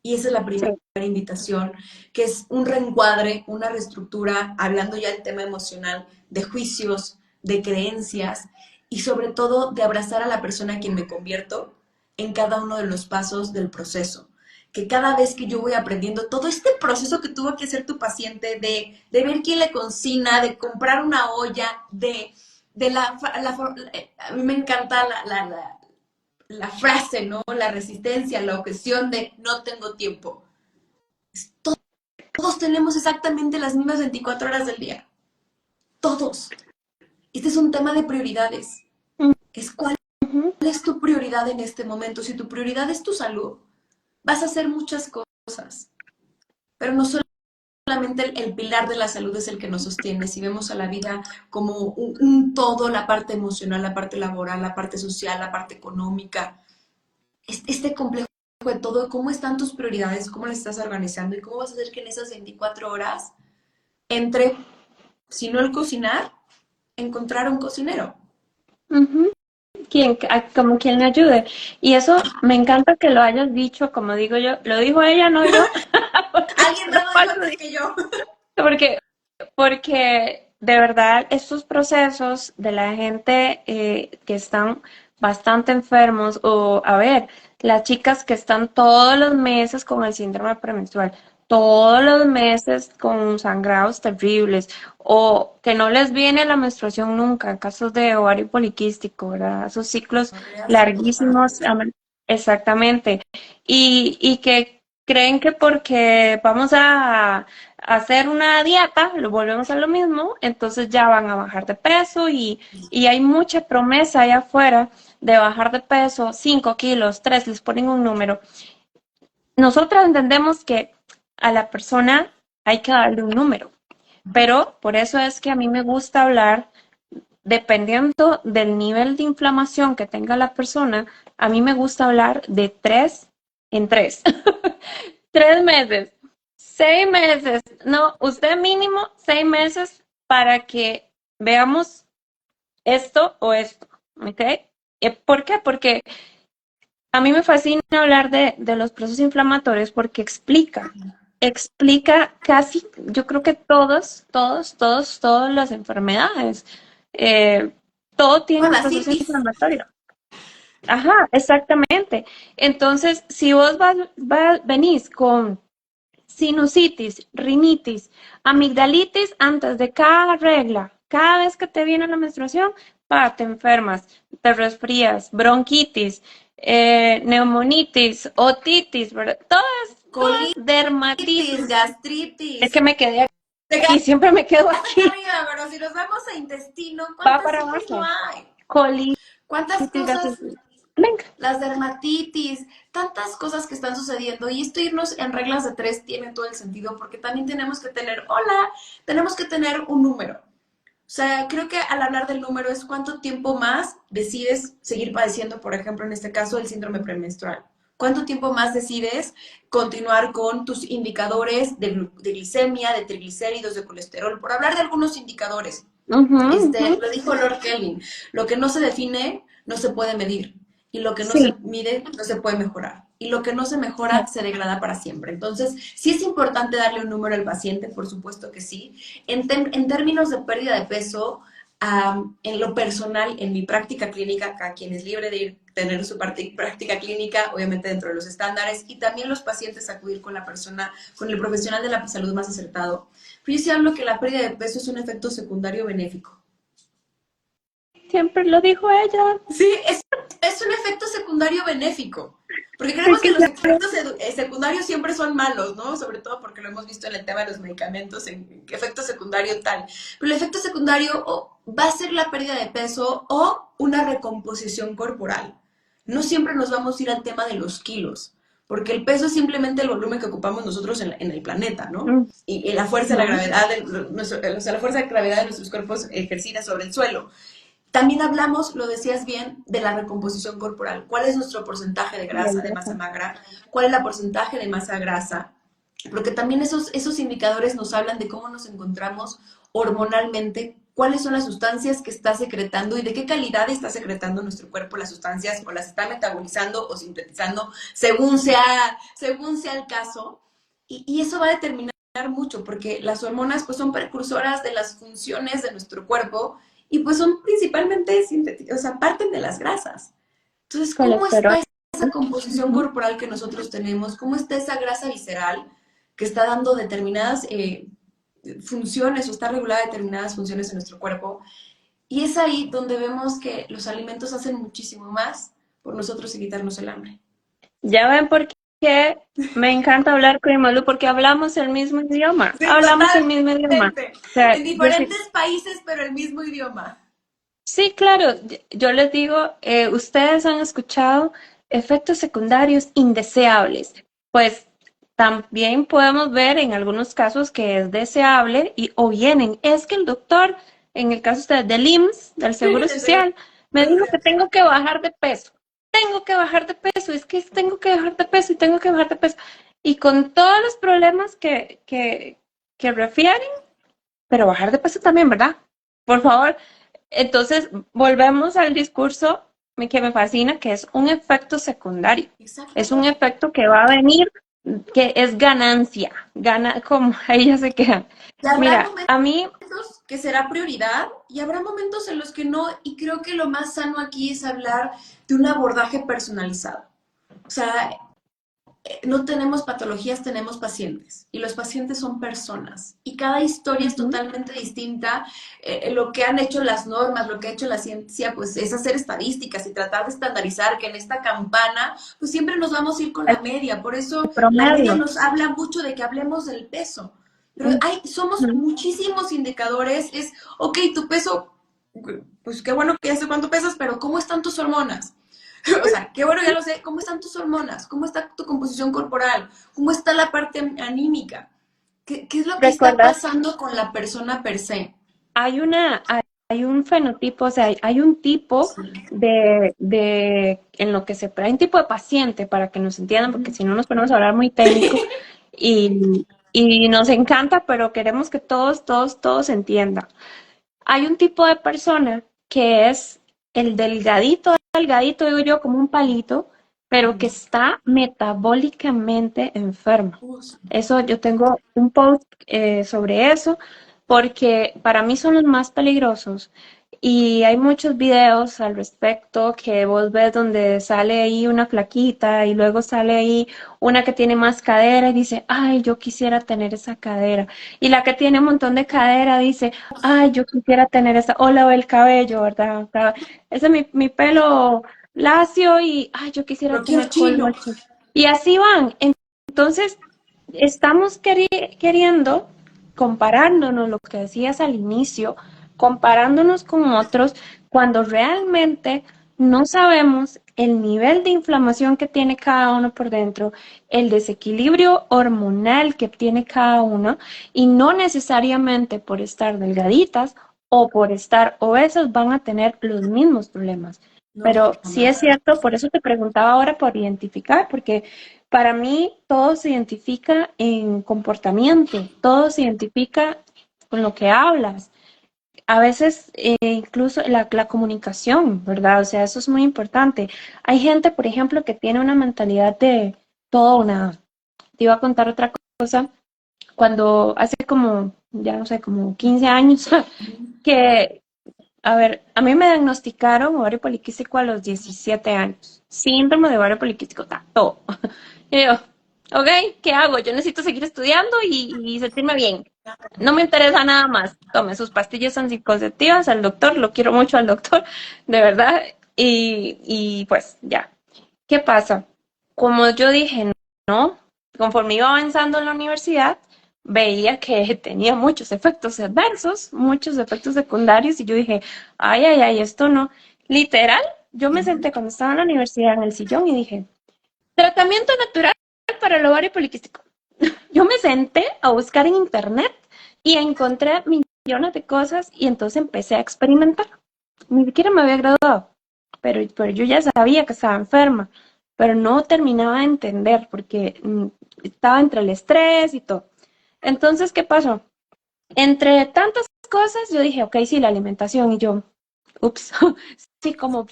Speaker 2: Y esa es la
Speaker 1: Sí.
Speaker 2: primera invitación, que es un reencuadre, una reestructura, hablando ya del tema emocional, de juicios, de creencias y sobre todo de abrazar a la persona a quien me convierto en cada uno de los pasos del proceso. Que cada vez que yo voy aprendiendo todo este proceso que tuvo que hacer tu paciente, de ver quién le cocina, de comprar una olla, a mí me encanta la frase, ¿no? La resistencia, la objeción de no tengo tiempo. Todos tenemos exactamente las mismas 24 horas del día. Todos. Este es un tema de prioridades. Es cuál
Speaker 1: Ujú.
Speaker 2: es tu prioridad en este momento. Si tu prioridad es tu salud, vas a hacer muchas cosas. Pero no solamente el pilar de la salud es el que nos sostiene. Si vemos a la vida como un todo, la parte emocional, la parte laboral, la parte social, la parte económica, este complejo de todo, cómo están tus prioridades, cómo las estás organizando y cómo vas a hacer que en esas 24 horas entre, si no el cocinar, encontrar un cocinero.
Speaker 1: Ujú. Como quien le ayude. Y eso me encanta que lo hayas dicho, como digo yo, lo dijo ella, no yo, porque
Speaker 2: Alguien
Speaker 1: yo
Speaker 2: me
Speaker 1: lo
Speaker 2: lo dijo
Speaker 1: paso
Speaker 2: antes que yo.
Speaker 1: porque, porque de verdad estos procesos de la gente que están bastante enfermos, o a ver, las chicas que están todos los meses con el síndrome premenstrual, todos los meses con sangrados terribles, o que no les viene la menstruación nunca, en casos de ovario poliquístico, ¿verdad? Esos ciclos
Speaker 2: Podrías
Speaker 1: larguísimos, exactamente, y que creen que porque vamos a hacer una dieta, lo volvemos a lo mismo, entonces ya van a bajar de peso y hay mucha promesa allá afuera de bajar de peso, 5 kilos, 3 les ponen un número. Nosotras entendemos que a la persona hay que darle un número, pero por eso es que a mí me gusta hablar, dependiendo del nivel de inflamación que tenga la persona, a mí me gusta hablar de 3 en 3. 3 meses, 6 meses, no, usted mínimo 6 meses para que veamos esto o esto, ¿ok? ¿Por qué? Porque a mí me fascina hablar de los procesos inflamatorios porque explica casi, yo creo que todas las enfermedades. Eh, todo tiene un
Speaker 2: Hola,
Speaker 1: proceso
Speaker 2: Citis.
Speaker 1: inflamatorio. Ajá, exactamente. Entonces, si vos venís con sinusitis, rinitis, amigdalitis antes de cada regla. Cada vez que te viene la menstruación, te enfermas, te resfrías, bronquitis, neumonitis, otitis, ¿verdad? Todas
Speaker 2: Colitis,
Speaker 1: dermatitis. Es
Speaker 2: gastritis.
Speaker 1: que me quedé
Speaker 2: Te
Speaker 1: aquí,
Speaker 2: quedas
Speaker 1: siempre me quedo
Speaker 2: acá
Speaker 1: aquí.
Speaker 2: arriba, pero si nos vamos a intestino,
Speaker 1: Va
Speaker 2: ¿cuántas
Speaker 1: para
Speaker 2: cosas no
Speaker 1: abajo.
Speaker 2: hay?
Speaker 1: Colitis,
Speaker 2: ¿Cuántas cosas?
Speaker 1: gastritis. Venga.
Speaker 2: Las dermatitis, tantas cosas que están sucediendo y esto irnos en reglas de tres tiene todo el sentido porque también tenemos que tener, hola, tenemos que tener un número. O sea, creo que al hablar del número es cuánto tiempo más decides seguir padeciendo, por ejemplo, en este caso, el síndrome premenstrual. ¿Cuánto tiempo más decides continuar con tus indicadores de glicemia, de triglicéridos, de colesterol? Por hablar de algunos indicadores.
Speaker 1: Ujú, ujú.
Speaker 2: Lo dijo Lord Kelvin, lo que no se define no se puede medir y lo que no se
Speaker 1: Sí,
Speaker 2: mide no se puede mejorar y lo que no se mejora se degrada para siempre. Entonces, sí es importante darle un número al paciente, por supuesto que sí. En términos de pérdida de peso, en lo personal, en mi práctica clínica, a quien es libre de ir, tener su práctica clínica, obviamente dentro de los estándares, y también los pacientes acudir con la persona, con el profesional de la salud más acertado. Pero yo sí hablo que la pérdida de peso es un efecto secundario benéfico.
Speaker 1: siempre lo dijo ella.
Speaker 2: Sí, es un efecto secundario benéfico. Porque
Speaker 1: Es
Speaker 2: creemos que
Speaker 1: que
Speaker 2: los
Speaker 1: ya,
Speaker 2: efectos secundarios siempre son malos, ¿no? Sobre todo porque lo hemos visto en el tema de los medicamentos, en efecto secundario tal. Pero el efecto secundario va a ser la pérdida de peso o una recomposición corporal. No siempre nos vamos a ir al tema de los kilos, porque el peso es simplemente el volumen que ocupamos nosotros en el planeta, ¿no? Y la fuerza de la gravedad, o sea, la fuerza de gravedad de nuestros cuerpos ejercida sobre el suelo. También hablamos, lo decías bien, de la recomposición corporal. ¿Cuál es nuestro porcentaje de grasa, de masa magra? ¿Cuál es el porcentaje de masa grasa? Porque también esos indicadores nos hablan de cómo nos encontramos hormonalmente, cuáles son las sustancias que está secretando y de qué calidad está secretando nuestro cuerpo las sustancias o las está metabolizando o sintetizando según sea el caso. Y eso va a determinar mucho porque las hormonas pues son precursoras de las funciones de nuestro cuerpo y pues son principalmente o sea, parten de las grasas. Entonces, ¿cómo
Speaker 1: colesterol.
Speaker 2: está esa composición corporal que nosotros tenemos? ¿Cómo está esa grasa visceral que está dando determinadas funciones o está regulada determinadas funciones en nuestro cuerpo? Y es ahí donde vemos que los alimentos hacen muchísimo más por nosotros y quitarnos el hambre.
Speaker 1: Ya ven por qué me encanta hablar con Malu, porque hablamos el mismo idioma.
Speaker 2: Sí,
Speaker 1: Hablamos el mismo idioma.
Speaker 2: totalmente.
Speaker 1: O sea,
Speaker 2: En
Speaker 1: yo sí,
Speaker 2: diferentes países, pero el mismo idioma.
Speaker 1: sí, claro, yo les digo, ustedes han escuchado efectos secundarios indeseables. Pues también podemos ver en algunos casos que es deseable o vienen. Es que el doctor, en el caso del IMSS, del Seguro
Speaker 2: El seguro
Speaker 1: Social, me dijo que
Speaker 2: social.
Speaker 1: tengo que bajar de peso. Tengo que bajar de peso, es que tengo que bajar de peso y tengo que bajar de peso. Y con todos los problemas que refieren, pero bajar de peso también, ¿verdad? Por favor. Entonces, volvemos al discurso que me fascina, que es un efecto secundario. Es un
Speaker 2: Exactamente.
Speaker 1: efecto que va a venir que es ganancia, gana, como ahí ya se queda.
Speaker 2: Y habrá
Speaker 1: Mira,
Speaker 2: momentos
Speaker 1: a mí,
Speaker 2: que será prioridad y habrá momentos en los que no, y creo que lo más sano aquí es hablar de un abordaje personalizado. O sea, no tenemos patologías, tenemos pacientes y los pacientes son personas y cada historia es
Speaker 1: ujú,
Speaker 2: totalmente distinta. Lo que han hecho las normas, lo que ha hecho la ciencia, pues es hacer estadísticas y tratar de estandarizar que en esta campana, pues siempre nos vamos a ir con
Speaker 1: el
Speaker 2: la media. Por eso la media
Speaker 1: promedio.
Speaker 2: nos habla mucho de que hablemos del peso. Pero somos
Speaker 1: Ujú.
Speaker 2: muchísimos indicadores. Es, ok, tu peso, pues qué bueno que ya sé cuánto pesas, pero ¿cómo están tus hormonas? O sea, qué bueno, ya lo sé. ¿Cómo están tus hormonas? ¿Cómo está tu composición corporal? ¿Cómo está la parte anímica? ¿Qué es lo que está
Speaker 1: ¿Recuerdas?
Speaker 2: pasando con la persona per se?
Speaker 1: Hay un fenotipo, o sea, hay un tipo
Speaker 2: Sí.
Speaker 1: en lo que hay un tipo de paciente, para que nos entiendan, porque si no nos ponemos a hablar muy técnico y nos encanta, pero queremos que todos entiendan. Hay un tipo de persona que es el delgadito, digo yo, como un palito, pero que está metabólicamente enferma. Eso, yo tengo un post sobre eso, porque para mí son los más peligrosos. Y hay muchos videos al respecto que vos ves donde sale ahí una flaquita y luego sale ahí una que tiene más cadera y dice, ay, yo quisiera tener esa cadera. Y la que tiene un montón de cadera dice, ay, yo quisiera tener esa, o la del cabello, ¿verdad? Ese es mi pelo lacio y, ay, yo quisiera
Speaker 2: Lo quiero
Speaker 1: tener color
Speaker 2: chino.
Speaker 1: así. Y así van. Entonces, estamos queriendo, comparándonos, lo que decías al inicio, comparándonos con otros, cuando realmente no sabemos el nivel de inflamación que tiene cada uno por dentro, el desequilibrio hormonal que tiene cada uno, y no necesariamente por estar delgaditas o por estar obesas van a tener los mismos problemas.
Speaker 2: No,
Speaker 1: Pero sí es
Speaker 2: jamás.
Speaker 1: cierto, por eso te preguntaba ahora por identificar, porque para mí todo se identifica en comportamiento, todo se identifica con lo que hablas. A veces incluso la comunicación, ¿verdad? O sea, eso es muy importante. Hay gente, por ejemplo, que tiene una mentalidad de todo o nada. Te iba a contar otra cosa. Cuando hace como, ya no sé, como 15 años, que, a ver, a mí me diagnosticaron ovario poliquístico a los 17 años. Síndrome de ovario poliquístico, todo. Y yo, ok, ¿qué hago? Yo necesito seguir estudiando y sentirme bien. No me interesa nada más. Tome sus pastillas anticonceptivas al doctor, lo quiero mucho al doctor, de verdad. Y pues ya. ¿Qué pasa? Como yo dije, no, conforme iba avanzando en la universidad, veía que tenía muchos efectos adversos, muchos efectos secundarios, y yo dije, ay, esto no. Literal, yo me senté cuando estaba en la universidad en el sillón y dije, tratamiento natural para el ovario poliquístico. Yo me senté a buscar en internet y encontré millones de cosas y entonces empecé a experimentar. Ni siquiera me había graduado, pero yo ya sabía que estaba enferma, pero no terminaba de entender porque estaba entre el estrés y todo. Entonces, ¿qué pasó? Entre tantas cosas, yo dije, ok, sí, la alimentación y yo, ups, sí, como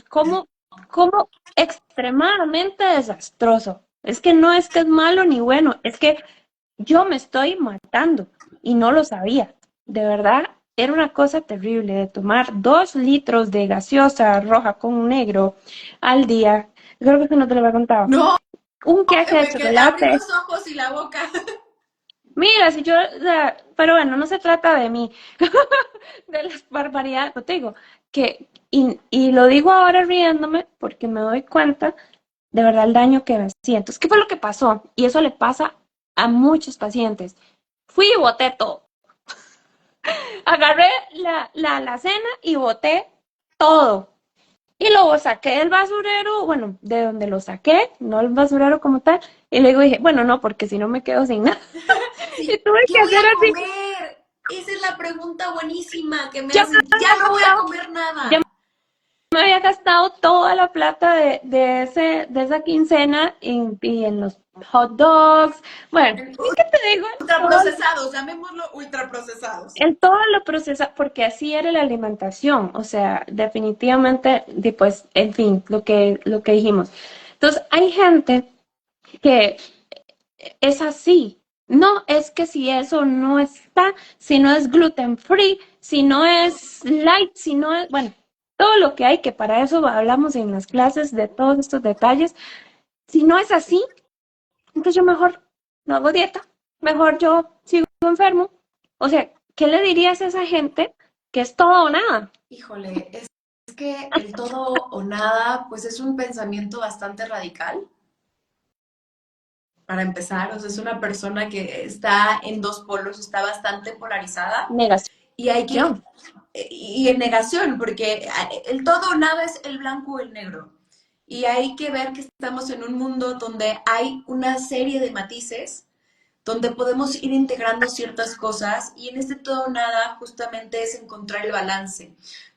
Speaker 1: extremadamente desastroso. Es que no es que es malo ni bueno, es que yo me estoy matando y no lo sabía. De verdad, era una cosa terrible de tomar 2 litros de gaseosa roja con negro al día. Creo que eso no te lo había contado.
Speaker 2: No,
Speaker 1: Un queque de
Speaker 2: me quedé, abrí
Speaker 1: chocolate.
Speaker 2: los ojos y la boca.
Speaker 1: Mira, si yo, o sea, pero bueno, no se trata de mí, de las barbaridades, no te digo, y lo digo ahora riéndome porque me doy cuenta de verdad el daño que me hacía. Entonces, ¿qué fue lo que pasó? Y eso le pasa a muchos pacientes. Fui y boté todo. Agarré la cena y boté todo. Y luego saqué del basurero, bueno, de donde lo saqué, no el basurero como tal, y luego dije, bueno, no, porque si no me quedo sin nada. Y
Speaker 2: Sí,
Speaker 1: tuve
Speaker 2: ¿qué
Speaker 1: que
Speaker 2: voy
Speaker 1: hacer
Speaker 2: a
Speaker 1: así,
Speaker 2: comer? Esa es la pregunta buenísima que me
Speaker 1: ya me
Speaker 2: hacen. Ya
Speaker 1: había
Speaker 2: no voy a
Speaker 1: gastado,
Speaker 2: comer
Speaker 1: ya
Speaker 2: nada.
Speaker 1: me había gastado toda la plata de esa quincena y en los hot dogs. Bueno, ¿y qué te digo? Todo
Speaker 2: Ultraprocesados, llamémoslo ultraprocesados.
Speaker 1: todo lo procesa, porque así era la alimentación, o sea, definitivamente, pues, en fin, lo que dijimos. Entonces, hay gente que es así. No, es que si eso no está, si no es gluten free, si no es light, si no es, bueno, todo lo que hay, que para eso hablamos en las clases de todos estos detalles, si no es así, entonces yo mejor no hago dieta, mejor yo sigo enfermo. O sea, ¿qué le dirías a esa gente que es todo o nada?
Speaker 2: Híjole, es que el todo o nada, pues es un pensamiento bastante radical, para empezar. O sea, es una persona que está en dos polos, está bastante polarizada
Speaker 1: Negación.
Speaker 2: y hay que, y en negación, porque el todo o nada es el blanco o el negro. Y hay que ver que estamos en un mundo donde hay una serie de matices donde podemos ir integrando ciertas cosas y en este todo o nada justamente es encontrar el balance.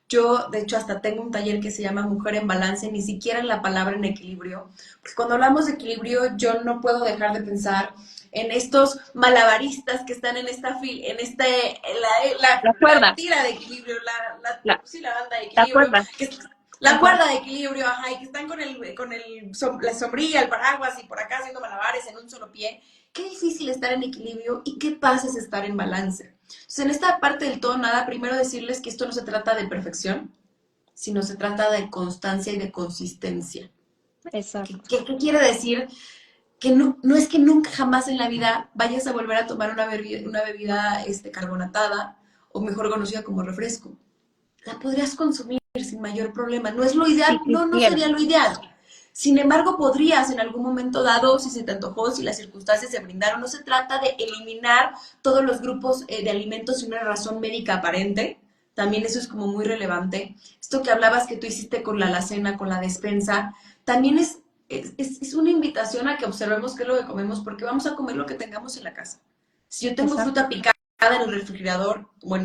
Speaker 2: Yo, de hecho, hasta tengo un taller que se llama Mujer en Balance, ni siquiera en la palabra en equilibrio, porque cuando hablamos de equilibrio yo no puedo dejar de pensar en estos malabaristas que están en esta
Speaker 1: La
Speaker 2: la
Speaker 1: cuerda,
Speaker 2: tira de equilibrio,
Speaker 1: la,
Speaker 2: sí, la banda de
Speaker 1: la
Speaker 2: equilibrio,
Speaker 1: cuerda.
Speaker 2: que la
Speaker 1: Ajá,
Speaker 2: cuerda de equilibrio, ajá, y que están la sombrilla, el paraguas y por acá haciendo malabares en un solo pie. Qué difícil estar en equilibrio y qué pasa es estar en balance. Entonces, en esta parte del todo nada, primero decirles que esto no se trata de perfección, sino se trata de constancia y de consistencia.
Speaker 1: exacto.
Speaker 2: ¿Qué quiere decir? Que no es que nunca jamás en la vida vayas a volver a tomar una bebida carbonatada o mejor conocida como refresco. La podrías consumir sin mayor problema. ¿No es lo
Speaker 1: Si
Speaker 2: ideal? No, no
Speaker 1: quisiera.
Speaker 2: sería lo ideal. Sin embargo, podrías en algún momento dado, si se te antojó, si las circunstancias se brindaron. No se trata de eliminar todos los grupos de alimentos sin una razón médica aparente. También eso es como muy relevante. Esto que hablabas que tú hiciste con la alacena, con la despensa, también es una invitación a que observemos qué es lo que comemos, porque vamos a comer lo que tengamos en la casa. Si yo tengo
Speaker 1: Exacto.
Speaker 2: fruta picada en el refrigerador o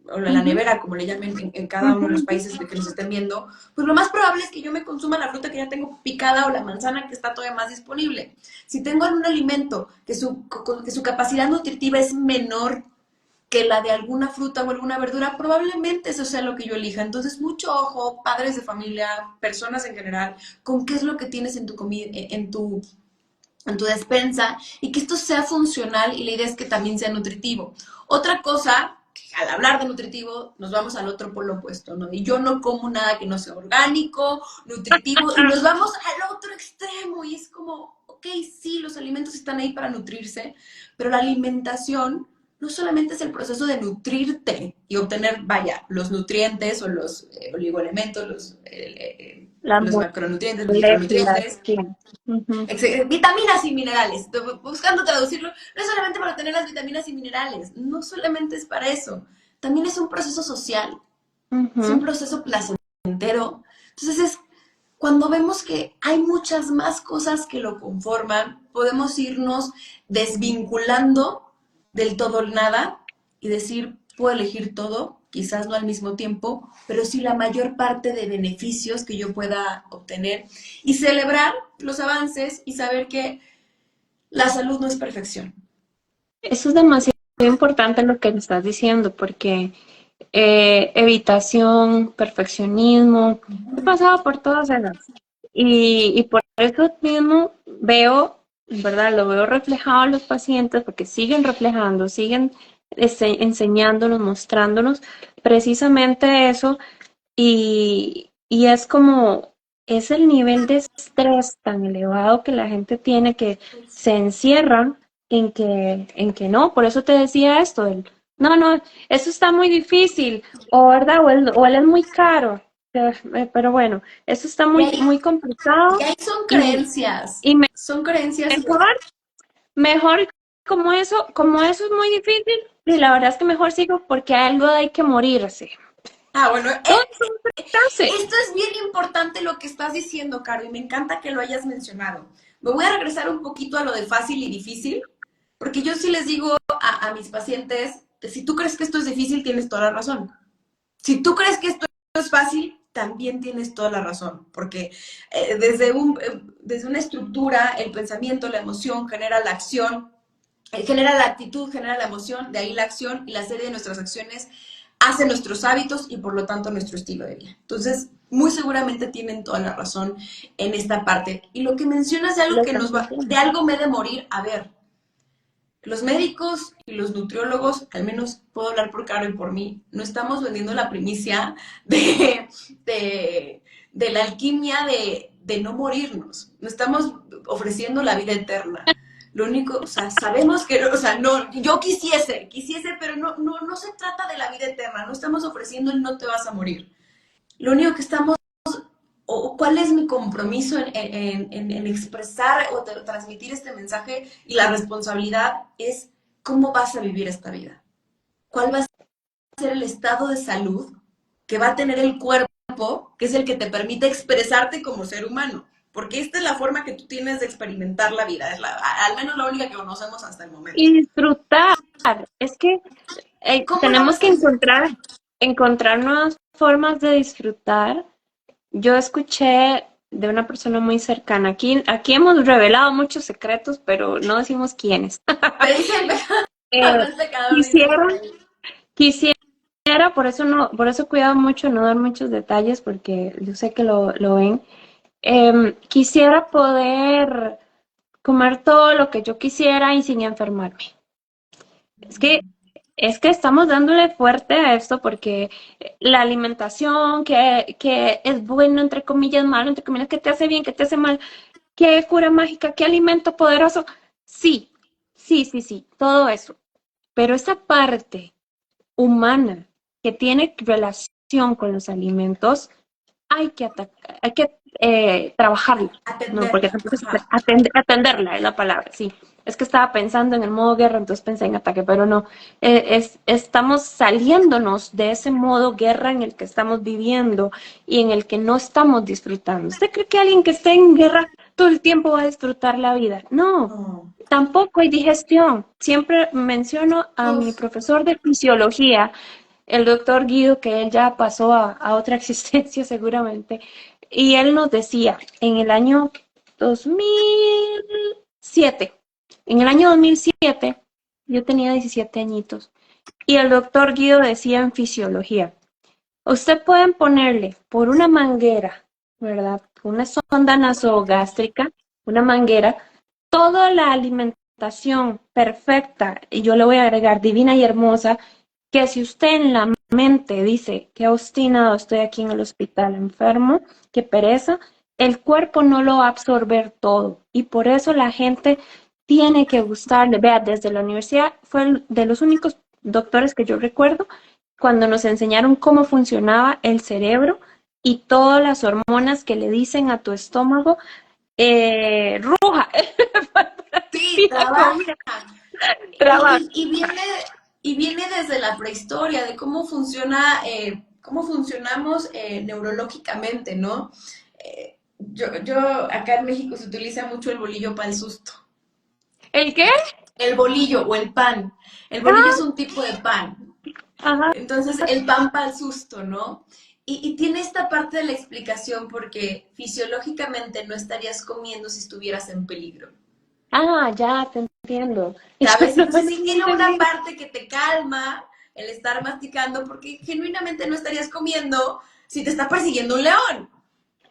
Speaker 2: o en la
Speaker 1: Ujú,
Speaker 2: nevera, como le llamen en cada uno
Speaker 1: ujú,
Speaker 2: de los
Speaker 1: ujú.
Speaker 2: países de que nos estén viendo, pues lo más probable es que yo me consuma la fruta que ya tengo picada o la manzana que está todavía más disponible. Si tengo algún alimento que su capacidad nutritiva es menor que la de alguna fruta o alguna verdura, probablemente eso sea lo que yo elija. Entonces, mucho ojo, padres de familia, personas en general, con qué es lo que tienes en tu comida, en tu despensa y que esto sea funcional y la idea es que también sea nutritivo. Otra cosa, al hablar de nutritivo, nos vamos al otro polo opuesto, ¿no? Y yo no como nada que no sea orgánico, nutritivo, y nos vamos al otro extremo y es como, ok, sí, los alimentos están ahí para nutrirse, pero la alimentación no solamente es el proceso de nutrirte y obtener, vaya, los nutrientes o los oligoelementos,
Speaker 1: La
Speaker 2: los macronutrientes, los
Speaker 1: moléculas,
Speaker 2: micronutrientes,
Speaker 1: sí. Ujú,
Speaker 2: vitaminas y minerales. Buscando traducirlo, no es solamente para tener las vitaminas y minerales, no solamente es para eso, también es un proceso social, es un
Speaker 1: ujú.
Speaker 2: proceso placentero. Entonces es cuando vemos que hay muchas más cosas que lo conforman, podemos irnos desvinculando del todo el nada y decir, puedo elegir todo, quizás no al mismo tiempo, pero sí la mayor parte de beneficios que yo pueda obtener y celebrar los avances y saber que la salud no es perfección.
Speaker 1: Eso es demasiado importante lo que me estás diciendo, porque evitación, perfeccionismo, he pasado por todas esas. Y por eso mismo veo, ¿verdad? Lo veo reflejado en los pacientes, porque siguen reflejando, siguen enseñándonos, mostrándonos precisamente eso. Y es como, es el nivel de estrés tan elevado que la gente tiene que se encierran en que no, por eso te decía esto, no, no, eso está muy difícil, o verdad, o él es muy caro, pero bueno, eso está
Speaker 2: Y
Speaker 1: muy,
Speaker 2: ahí,
Speaker 1: muy
Speaker 2: y
Speaker 1: complicado
Speaker 2: ahí son
Speaker 1: y,
Speaker 2: creencias,
Speaker 1: y
Speaker 2: son creencias.
Speaker 1: mejor, mejor como eso es muy difícil, y la verdad es que mejor sigo porque algo hay que morirse.
Speaker 2: Ah, bueno,
Speaker 1: Todo es un frase.
Speaker 2: esto es bien importante lo que estás diciendo, Caro, y me encanta que lo hayas mencionado. Me voy a regresar un poquito a lo de fácil y difícil, porque yo sí les digo a mis pacientes, si tú crees que esto es difícil, tienes toda la razón. Si tú crees que esto es fácil, también tienes toda la razón, porque desde una estructura, el pensamiento, la emoción genera la acción, genera la actitud, genera la emoción, de ahí la acción y la serie de nuestras acciones hace nuestros hábitos y por lo tanto nuestro estilo de vida. Entonces, muy seguramente tienen toda la razón en esta parte. Y lo que mencionas de algo
Speaker 1: Lo
Speaker 2: que
Speaker 1: están
Speaker 2: nos va,
Speaker 1: sintiendo.
Speaker 2: de algo me he de morir, a ver, los médicos y los nutriólogos, al menos puedo hablar por Caro y por mí, no estamos vendiendo la primicia de la alquimia de no morirnos. No estamos ofreciendo la vida eterna. Lo único, o sea, sabemos que, o sea, no, yo quisiese, pero no se trata de la vida eterna. No estamos ofreciendo el no te vas a morir. Lo único que estamos o cuál es mi compromiso en expresar o transmitir este mensaje y la responsabilidad es cómo vas a vivir esta vida. ¿Cuál va a ser el estado de salud que va a tener el cuerpo, que es el que te permite expresarte como ser humano? Porque esta es la forma que tú tienes de experimentar la vida, es al menos la única que conocemos hasta el momento.
Speaker 1: Y disfrutar. Es que
Speaker 2: ¿Cómo lo
Speaker 1: tenemos
Speaker 2: vas
Speaker 1: que
Speaker 2: a disfrutar?
Speaker 1: encontrar nuevas formas de disfrutar. Yo escuché de una persona muy cercana. Aquí hemos revelado muchos secretos, pero no decimos quiénes.
Speaker 2: Te dice el pecador,
Speaker 1: Eh,
Speaker 2: el pecador dice
Speaker 1: quisiera,
Speaker 2: por ahí.
Speaker 1: quisiera, por eso no, por eso cuidado mucho no dar muchos detalles, porque yo sé que lo ven. Quisiera poder comer todo lo que yo quisiera y sin enfermarme. Es que Es que estamos dándole fuerte a esto porque la alimentación, que es bueno, entre comillas, malo, entre comillas, que te hace bien, que te hace mal, qué cura mágica, qué alimento poderoso. Sí, sí, todo eso. Pero esa parte humana que tiene relación con los alimentos, hay que trabajarla, ¿no? Porque
Speaker 2: Atenderla.
Speaker 1: tampoco es
Speaker 2: Ajá.
Speaker 1: atenderla, es la palabra, sí. Es que estaba pensando en el modo guerra, entonces pensé en ataque, pero no. Estamos saliéndonos de ese modo guerra en el que estamos viviendo y en el que no estamos disfrutando. ¿Usted cree que alguien que esté en guerra todo el tiempo va a disfrutar la vida? No.
Speaker 2: No.
Speaker 1: Tampoco hay digestión. Siempre menciono a mi
Speaker 2: Uf.
Speaker 1: profesor de fisiología, el doctor Guido, que él ya pasó a otra existencia seguramente, y él nos decía en el año 2007, en el año 2007, yo tenía 17 añitos, y el doctor Guido decía en fisiología, usted pueden ponerle por una manguera, ¿verdad? Una sonda nasogástrica, una manguera, toda la alimentación perfecta, y yo le voy a agregar divina y hermosa, que si usted en la mente dice que obstinado estoy aquí en el hospital enfermo, que pereza, el cuerpo no lo va a absorber todo. Y por eso la gente tiene que gustarle. Vea, desde la universidad fue de los únicos doctores que yo recuerdo cuando nos enseñaron cómo funcionaba el cerebro y todas las hormonas que le dicen a tu estómago, ruja, para que
Speaker 2: Sí,
Speaker 1: pida
Speaker 2: trabaja.
Speaker 1: comida,
Speaker 2: Y,
Speaker 1: trabaja.
Speaker 2: y, y viene, y viene desde la prehistoria, de cómo funciona, cómo funcionamos neurológicamente, ¿no? Acá en México se utiliza mucho el bolillo para el susto.
Speaker 1: ¿El qué?
Speaker 2: El bolillo o el pan. El bolillo es
Speaker 1: Ah,
Speaker 2: un tipo de pan.
Speaker 1: ajá.
Speaker 2: Entonces, el pan para el susto, ¿no? Y tiene esta parte de la explicación porque fisiológicamente no estarías comiendo si estuvieras en peligro.
Speaker 1: Ah, ya te entiendo. Eso
Speaker 2: ¿Sabes?
Speaker 1: no,
Speaker 2: Entonces
Speaker 1: no
Speaker 2: sí
Speaker 1: lo
Speaker 2: tiene una
Speaker 1: entendí.
Speaker 2: parte que te calma el estar masticando porque genuinamente no estarías comiendo si te está persiguiendo un león.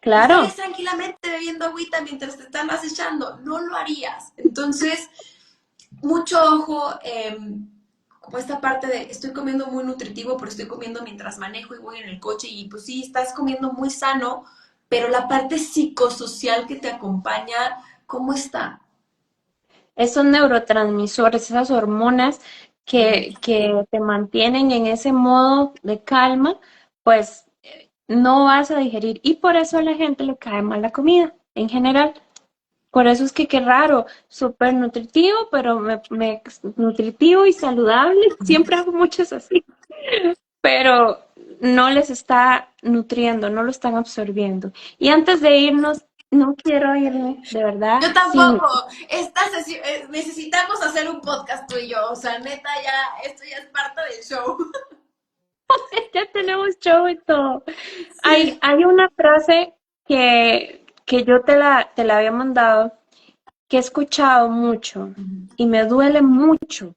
Speaker 2: Estarías
Speaker 1: Claro,
Speaker 2: tranquilamente bebiendo agüita mientras te están acechando. No lo harías. Entonces, mucho ojo, como esta parte de estoy comiendo muy nutritivo, pero estoy comiendo mientras manejo y voy en el coche y pues sí, estás comiendo muy sano, pero la parte psicosocial que te acompaña, ¿cómo está?
Speaker 1: esos neurotransmisores, esas hormonas que te mantienen en ese modo de calma, pues no vas a digerir. Y por eso a la gente le cae mal la comida en general. Por eso es que qué raro, súper nutritivo, pero nutritivo y saludable. Siempre hago muchos así, pero no les está nutriendo, no lo están absorbiendo. Y antes de irnos, no quiero irme, de verdad,
Speaker 2: Yo
Speaker 1: sin,
Speaker 2: tampoco. Esta sesión, necesitamos hacer un podcast tú y yo. O sea, neta, ya, esto ya es parte del show.
Speaker 1: ya tenemos show y todo.
Speaker 2: Sí.
Speaker 1: Hay una frase que yo te la había mandado, que he escuchado mucho y me duele mucho.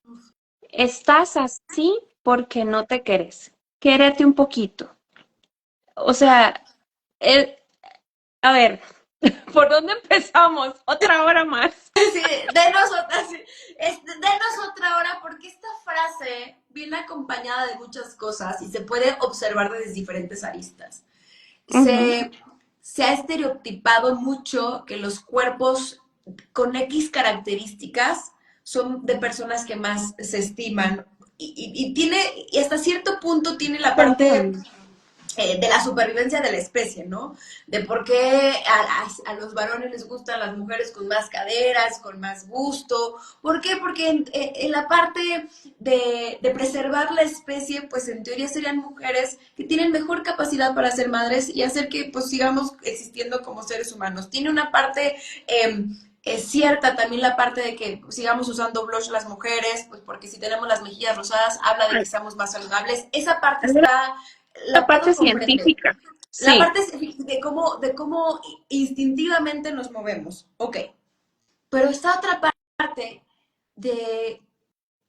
Speaker 1: Estás así porque no te querés. Quérete un poquito. O sea, Eh, a ver, ¿por dónde empezamos? Otra hora más.
Speaker 2: Sí, denos otra, sí, denos otra hora porque esta frase viene acompañada de muchas cosas y se puede observar desde diferentes aristas.
Speaker 1: Ujú.
Speaker 2: Se, se ha estereotipado mucho que los cuerpos con X características son de personas que más se estiman y hasta cierto punto tiene la
Speaker 1: Te
Speaker 2: parte
Speaker 1: entiendo.
Speaker 2: de la supervivencia de la especie, ¿no? De por qué a los varones les gustan las mujeres con más caderas, con más busto. ¿Por qué? Porque en la parte de preservar la especie, pues en teoría serían mujeres que tienen mejor capacidad para ser madres y hacer que pues sigamos existiendo como seres humanos. Tiene una parte... es cierta también la parte de que sigamos usando blush las mujeres, pues porque si tenemos las mejillas rosadas habla de que seamos más saludables. Esa parte
Speaker 1: Es
Speaker 2: está,
Speaker 1: la
Speaker 2: la
Speaker 1: parte
Speaker 2: puedo comprender.
Speaker 1: científica.
Speaker 2: La
Speaker 1: Sí,
Speaker 2: parte de cómo instintivamente nos movemos. Ok. Pero esta otra parte de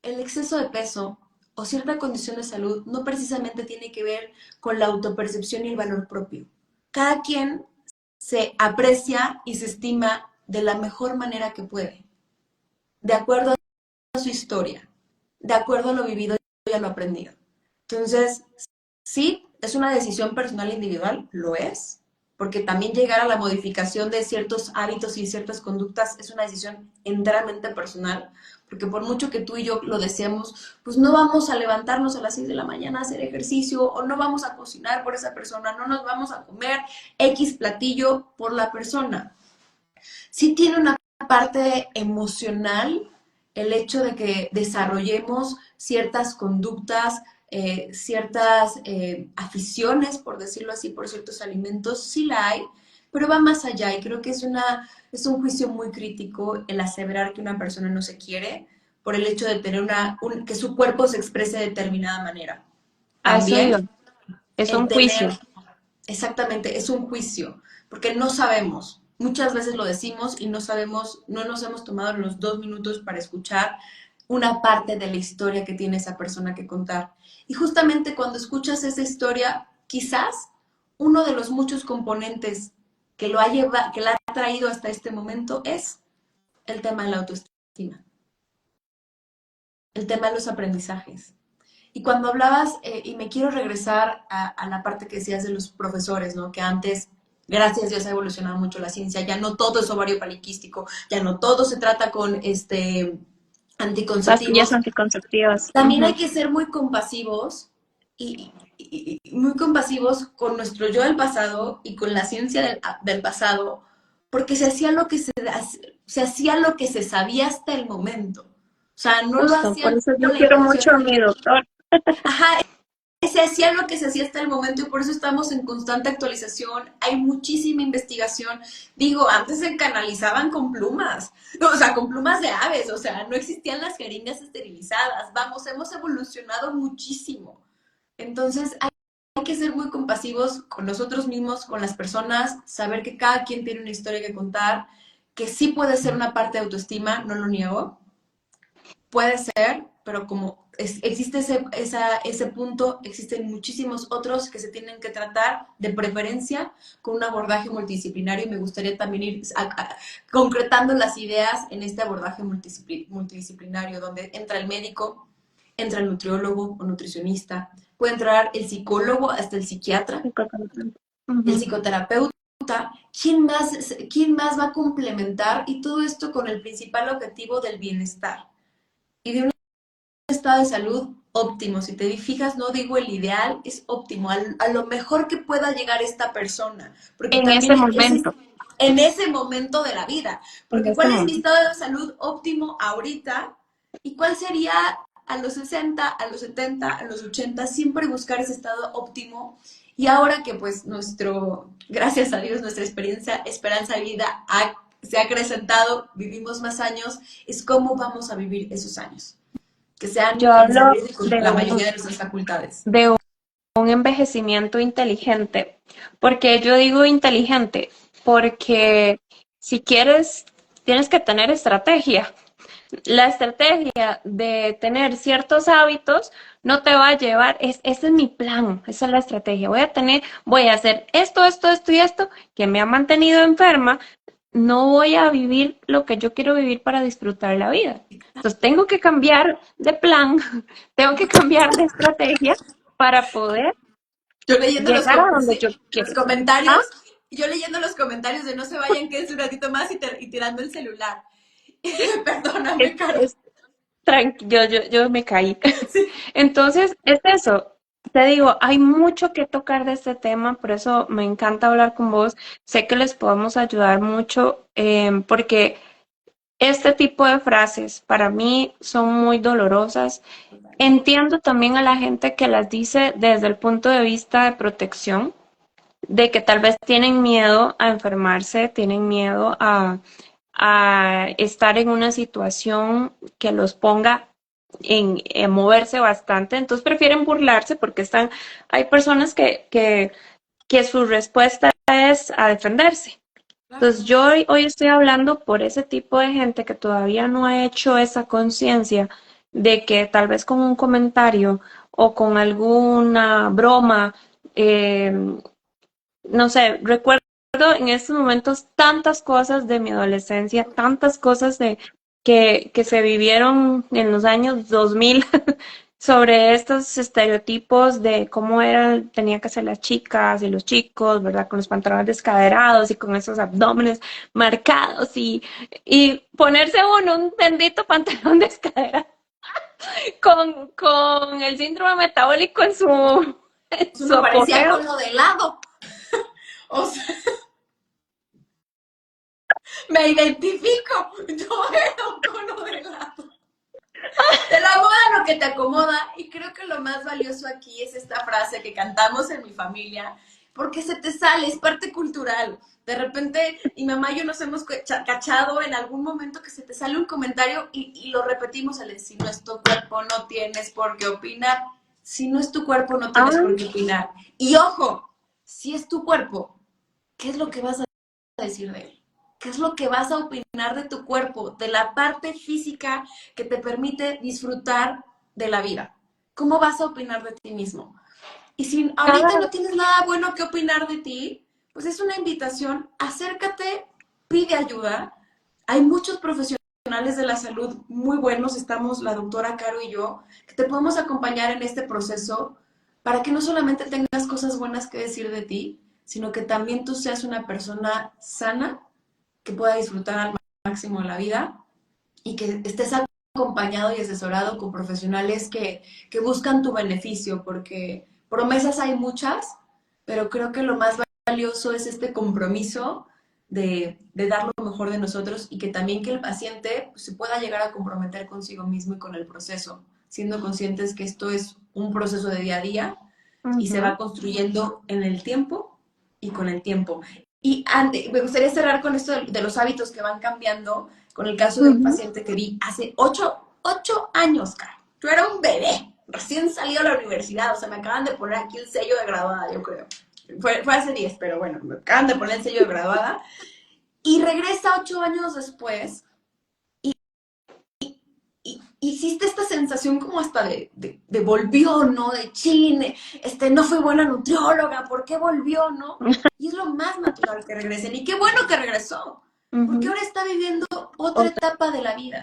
Speaker 2: el exceso de peso o cierta condición de salud no precisamente tiene que ver con la autopercepción y el valor propio. Cada quien se aprecia y se estima de la mejor manera que puede, de acuerdo a su historia, de acuerdo a lo vivido y a lo aprendido. Entonces, sí, es una decisión personal individual, lo es, porque también llegar a la modificación de ciertos hábitos y ciertas conductas es una decisión enteramente personal, porque por mucho que tú y yo lo deseemos, pues no vamos a levantarnos a las 6 de la mañana a hacer ejercicio o no vamos a cocinar por esa persona, no nos vamos a comer X platillo por la persona. Sí tiene una parte emocional el hecho de que desarrollemos ciertas conductas, ciertas aficiones, por decirlo así, por ciertos alimentos, sí la hay, pero va más allá y creo que es un juicio muy crítico el aseverar que una persona no se quiere por el hecho de tener que su cuerpo se exprese de determinada manera.
Speaker 1: a eso iba.
Speaker 2: También
Speaker 1: Es
Speaker 2: el
Speaker 1: un
Speaker 2: tener,
Speaker 1: juicio.
Speaker 2: exactamente, es un juicio, porque no sabemos. Muchas veces lo decimos y no sabemos, no nos hemos tomado los 2 minutos para escuchar una parte de la historia que tiene esa persona que contar. Y justamente cuando escuchas esa historia, quizás uno de los muchos componentes que la ha traído hasta este momento es el tema de la autoestima, el tema de los aprendizajes. Y cuando hablabas, y me quiero regresar a la parte que decías de los profesores, ¿no? Que antes, gracias a Dios, ha evolucionado mucho la ciencia, ya no todo es ovario poliquístico, ya no todo se trata con
Speaker 1: Pastillas
Speaker 2: anticonceptivos.
Speaker 1: anticonceptivas.
Speaker 2: También hay
Speaker 1: Ujú.
Speaker 2: que ser muy compasivos muy compasivos con nuestro yo del pasado y con la ciencia del pasado, porque se hacía lo que se sabía hasta el momento. O sea, no lo
Speaker 1: Justo, por
Speaker 2: hacían
Speaker 1: eso yo
Speaker 2: con la
Speaker 1: quiero
Speaker 2: intención
Speaker 1: mucho a
Speaker 2: de...
Speaker 1: mi doctor.
Speaker 2: Ajá, se hacía lo que se hacía hasta el momento y por eso estamos en constante actualización. Hay muchísima investigación. Digo, antes se canalizaban con plumas, no, o sea, con plumas de aves, o sea, no existían las jeringas esterilizadas. Vamos, hemos evolucionado muchísimo. Entonces, hay que ser muy compasivos con nosotros mismos, con las personas, saber que cada quien tiene una historia que contar, que sí puede ser una parte de autoestima, no lo niego, puede ser, pero como existe ese punto, existen muchísimos otros que se tienen que tratar de preferencia con un abordaje multidisciplinario y me gustaría también ir concretando las ideas en este abordaje multidisciplinario donde entra el médico, entra el nutriólogo o nutricionista, puede entrar el psicólogo hasta el psiquiatra, el
Speaker 1: Ujú.
Speaker 2: psicoterapeuta. ¿Quién más va a complementar? Y todo esto con el principal objetivo del bienestar y de un estado de salud óptimo. Si te fijas, no digo el ideal, es óptimo, a lo mejor que pueda llegar esta persona, porque
Speaker 1: En ese
Speaker 2: también es
Speaker 1: momento,
Speaker 2: en ese momento de la vida,
Speaker 1: en
Speaker 2: porque
Speaker 1: ese
Speaker 2: ¿cuál es mi
Speaker 1: momento.
Speaker 2: estado de salud óptimo ahorita? ¿Y cuál sería a los 60, a los 70, a los 80? Siempre buscar ese estado óptimo. Y ahora que pues gracias a Dios, nuestra esperanza de vida se ha acrecentado, vivimos más años, es cómo vamos a vivir esos años que sean
Speaker 1: Yo
Speaker 2: en
Speaker 1: hablo
Speaker 2: servicio con
Speaker 1: de
Speaker 2: la mayoría de nuestras facultades.
Speaker 1: de un envejecimiento inteligente. Porque yo digo inteligente, porque si quieres, tienes que tener estrategia. La estrategia de tener ciertos hábitos no te va a llevar, ese es mi plan, esa es la estrategia. Voy a hacer esto y esto que me ha mantenido enferma. No voy a vivir lo que yo quiero vivir para disfrutar la vida. Entonces tengo que cambiar de plan, tengo que cambiar de estrategia para poder
Speaker 2: Yo leyendo
Speaker 1: llegar a donde
Speaker 2: sí,
Speaker 1: yo
Speaker 2: los
Speaker 1: quiero. ¿Ah?
Speaker 2: comentarios, yo leyendo los comentarios de no se vayan, quédense un ratito más y tirando el celular.
Speaker 1: Es,
Speaker 2: Perdóname, Caro.
Speaker 1: es yo me caí.
Speaker 2: Sí.
Speaker 1: Entonces, es eso. Te digo, hay mucho que tocar de este tema, por eso me encanta hablar con vos. Sé que les podemos ayudar mucho, porque este tipo de frases para mí son muy dolorosas. Entiendo también a la gente que las dice desde el punto de vista de protección, de que tal vez tienen miedo a enfermarse, tienen miedo a estar en una situación que los ponga en moverse bastante, entonces prefieren burlarse porque hay personas que su respuesta es a defenderse. Entonces
Speaker 2: Claro.
Speaker 1: yo hoy estoy hablando por ese tipo de gente que todavía no ha hecho esa conciencia de que tal vez con un comentario o con alguna broma, no sé, recuerdo en estos momentos tantas cosas de mi adolescencia, tantas cosas que se vivieron en los años 2000 sobre estos estereotipos de cómo tenía que ser las chicas y los chicos, ¿verdad? Con los pantalones descaderados y con esos abdómenes marcados y ponerse uno un bendito pantalón descaderado con el síndrome metabólico en su
Speaker 2: Uno parecía
Speaker 1: apogeo.
Speaker 2: cono de helado. O sea, me identifico. Yo era un cono de helado. Te la moda lo que te acomoda. Y creo que lo más valioso aquí es esta frase que cantamos en mi familia, porque se te sale, es parte cultural. De repente, mi mamá y yo nos hemos cachado en algún momento que se te sale un comentario y lo repetimos, si no es tu cuerpo, no tienes por qué opinar. Si no es tu cuerpo, no tienes
Speaker 1: Ah,
Speaker 2: por qué opinar. Y ojo, si es tu cuerpo, ¿qué es lo que vas a decir de él? ¿Qué es lo que vas a opinar de tu cuerpo, de la parte física que te permite disfrutar de la vida? ¿Cómo vas a opinar de ti mismo? Y si ahorita
Speaker 1: cada
Speaker 2: no tienes nada bueno que opinar de ti, pues es una invitación, acércate, pide ayuda. Hay muchos profesionales de la salud muy buenos, estamos la doctora Caro y yo, que te podemos acompañar en este proceso para que no solamente tengas cosas buenas que decir de ti, sino que también tú seas una persona sana que pueda disfrutar al máximo la vida y que estés acompañado y asesorado con profesionales que buscan tu beneficio, porque promesas hay muchas, pero creo que lo más valioso es este compromiso de dar lo mejor de nosotros y que también que el paciente pues, se pueda llegar a comprometer consigo mismo y con el proceso, siendo conscientes que esto es un proceso de día a día y se
Speaker 1: Ujú,
Speaker 2: va construyendo en el tiempo y con el tiempo. Y me gustaría cerrar con esto de los hábitos que van cambiando, con el caso de un
Speaker 1: ujú.
Speaker 2: paciente que vi hace 8 años, Caro. Yo era un bebé, recién salido de la universidad, o sea, me acaban de poner aquí el sello de graduada, yo creo. Fue hace 10, pero bueno, me acaban de poner el sello de graduada. Y regresa 8 años después y hiciste esta sensación como hasta de volvió, ¿no? De chine, no fui buena nutrióloga, ¿por qué volvió, no? Y es lo más natural que regresen. Y qué bueno que regresó, porque
Speaker 1: Ujú.
Speaker 2: ahora está viviendo otra
Speaker 1: Otra.
Speaker 2: etapa de la vida.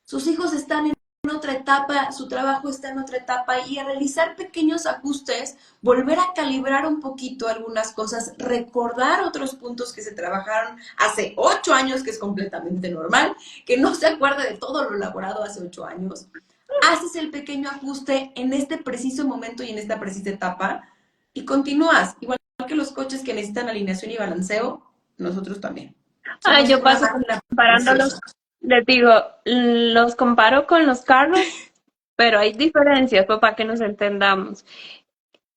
Speaker 2: Sus hijos están en otra etapa, su trabajo está en otra etapa y a realizar pequeños ajustes, volver a calibrar un poquito algunas cosas, recordar otros puntos que se trabajaron hace 8 años, que es completamente normal, que no se acuerde de todo lo elaborado hace 8 años. Haces el pequeño ajuste en este preciso momento y en esta precisa etapa y continúas. Igual que los coches que necesitan alineación y balanceo, nosotros también.
Speaker 1: Ay,
Speaker 2: Somos
Speaker 1: yo
Speaker 2: una
Speaker 1: paso
Speaker 2: máquina
Speaker 1: comparándolos,
Speaker 2: preciosa.
Speaker 1: les digo, los comparo con los carros, pero hay diferencias, pues, para que nos entendamos.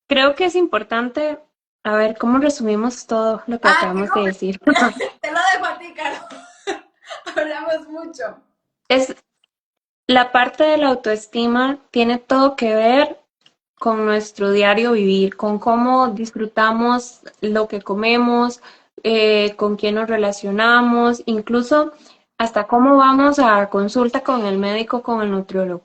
Speaker 1: Creo que es importante, a ver, ¿cómo resumimos todo lo que
Speaker 2: Ah,
Speaker 1: acabamos de decir?
Speaker 2: te lo dejo a ti, Caro. Hablamos mucho.
Speaker 1: Es la parte de la autoestima tiene todo que ver con nuestro diario vivir, con cómo disfrutamos lo que comemos, con quién nos relacionamos, incluso hasta cómo vamos a consulta con el médico, con el nutriólogo.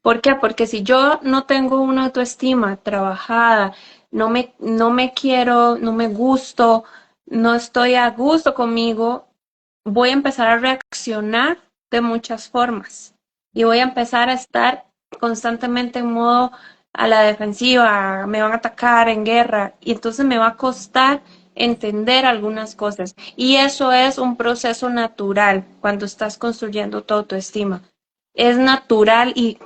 Speaker 1: ¿Por qué? Porque si yo no tengo una autoestima trabajada, no me quiero, no me gusto, no estoy a gusto conmigo, voy a empezar a reaccionar de muchas formas y voy a empezar a estar constantemente en modo a la defensiva, me van a atacar en guerra y entonces me va a costar entender algunas cosas. Y eso es un proceso natural cuando estás construyendo tu autoestima. Es natural y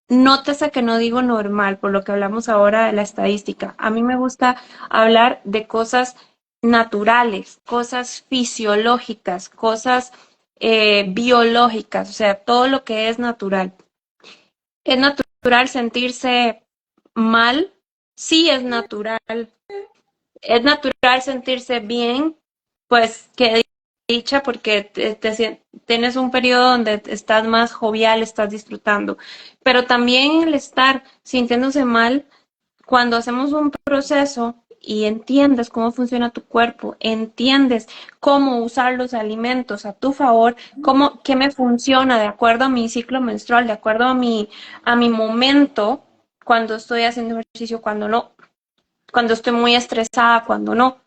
Speaker 1: nótese que no digo normal, por lo que hablamos ahora de la estadística. A mí me gusta hablar de cosas naturales, cosas fisiológicas, cosas biológicas, o sea, todo lo que es natural. ¿Es natural sentirse mal? Sí, es natural. Es natural sentirse bien, pues qué dicha porque tienes un periodo donde estás más jovial, estás disfrutando. Pero también el estar sintiéndose mal, cuando hacemos un proceso y entiendes cómo funciona tu cuerpo, entiendes cómo usar los alimentos a tu favor, cómo, qué me funciona de acuerdo a mi ciclo menstrual, de acuerdo a mi momento, cuando estoy haciendo ejercicio, cuando no, cuando estoy muy estresada, cuando no.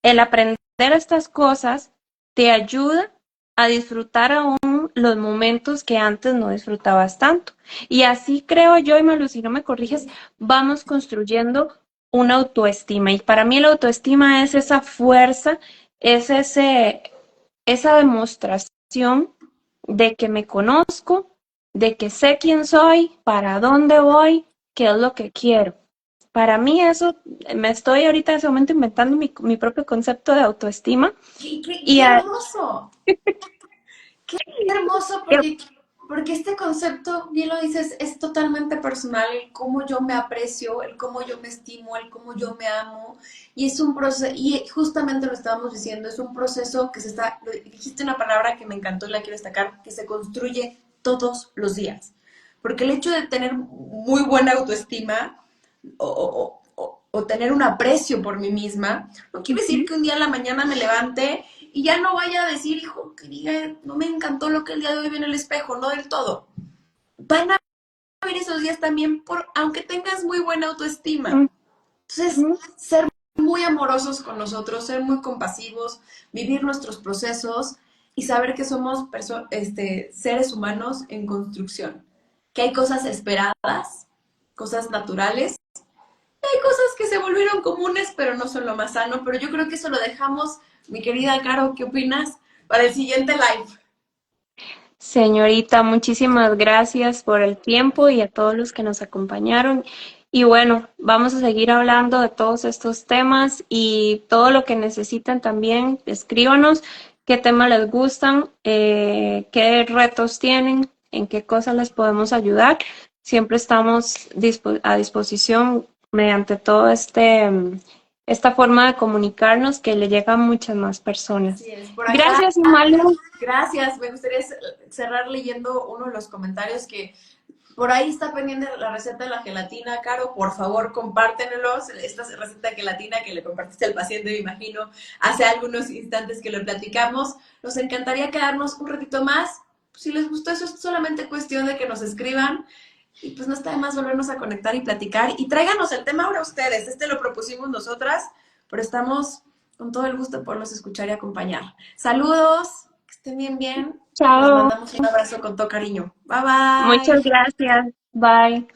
Speaker 1: El aprender estas cosas te ayuda a disfrutar aún los momentos que antes no disfrutabas tanto. Y así creo yo, y Malu, si no me corriges, vamos construyendo una autoestima. Y para mí la autoestima es esa fuerza, es esa demostración de que me conozco, de que sé quién soy, para dónde voy, qué es lo que quiero. Para mí eso, me estoy ahorita en ese momento inventando mi propio concepto de autoestima y
Speaker 2: Qué hermoso! Qué hermoso porque este concepto, bien lo dices, es totalmente personal, el cómo yo me aprecio, el cómo yo me estimo, el cómo yo me amo, y es un proceso, y justamente lo estábamos diciendo, es un proceso que se está, dijiste una palabra que me encantó y la quiero destacar, que se construye todos los días, porque el hecho de tener muy buena autoestima o tener un aprecio por mí misma, no quiere decir que un día en la mañana me levante y ya no vaya a decir, hijo, que diga, no me encantó lo que el día de hoy vi en el espejo, no del todo. Van a haber esos días también, aunque tengas muy buena autoestima. Entonces, ser muy amorosos con nosotros, ser muy compasivos, vivir nuestros procesos y saber que somos seres humanos en construcción, que hay cosas esperadas, cosas naturales, hay cosas que se volvieron comunes, pero no son lo más sano. Pero yo creo que eso lo dejamos, mi querida Caro, ¿qué opinas? Para el siguiente live.
Speaker 1: Señorita, muchísimas gracias por el tiempo y a todos los que nos acompañaron. Y bueno, vamos a seguir hablando de todos estos temas y todo lo que necesitan también, escríbanos qué temas les gustan, qué retos tienen, en qué cosas les podemos ayudar. Siempre estamos a disposición mediante todo esta forma de comunicarnos que le llega a muchas más personas.
Speaker 2: Así es, por acá.
Speaker 1: Gracias, Malu.
Speaker 2: Gracias. Me gustaría cerrar leyendo uno de los comentarios que por ahí está pendiente la receta de la gelatina, Caro. Por favor, compártenelos. Esta receta de gelatina que le compartiste al paciente, me imagino, hace algunos instantes que lo platicamos. Nos encantaría quedarnos un ratito más. Si les gustó, eso es solamente cuestión de que nos escriban. Y pues no está de más volvernos a conectar y platicar. Y tráiganos el tema ahora ustedes. Este lo propusimos nosotras, pero estamos con todo el gusto de poderlos escuchar y acompañar. Saludos, que estén bien, bien. Les
Speaker 1: Chao.
Speaker 2: mandamos un abrazo con todo cariño. Bye bye.
Speaker 1: Muchas gracias. Bye.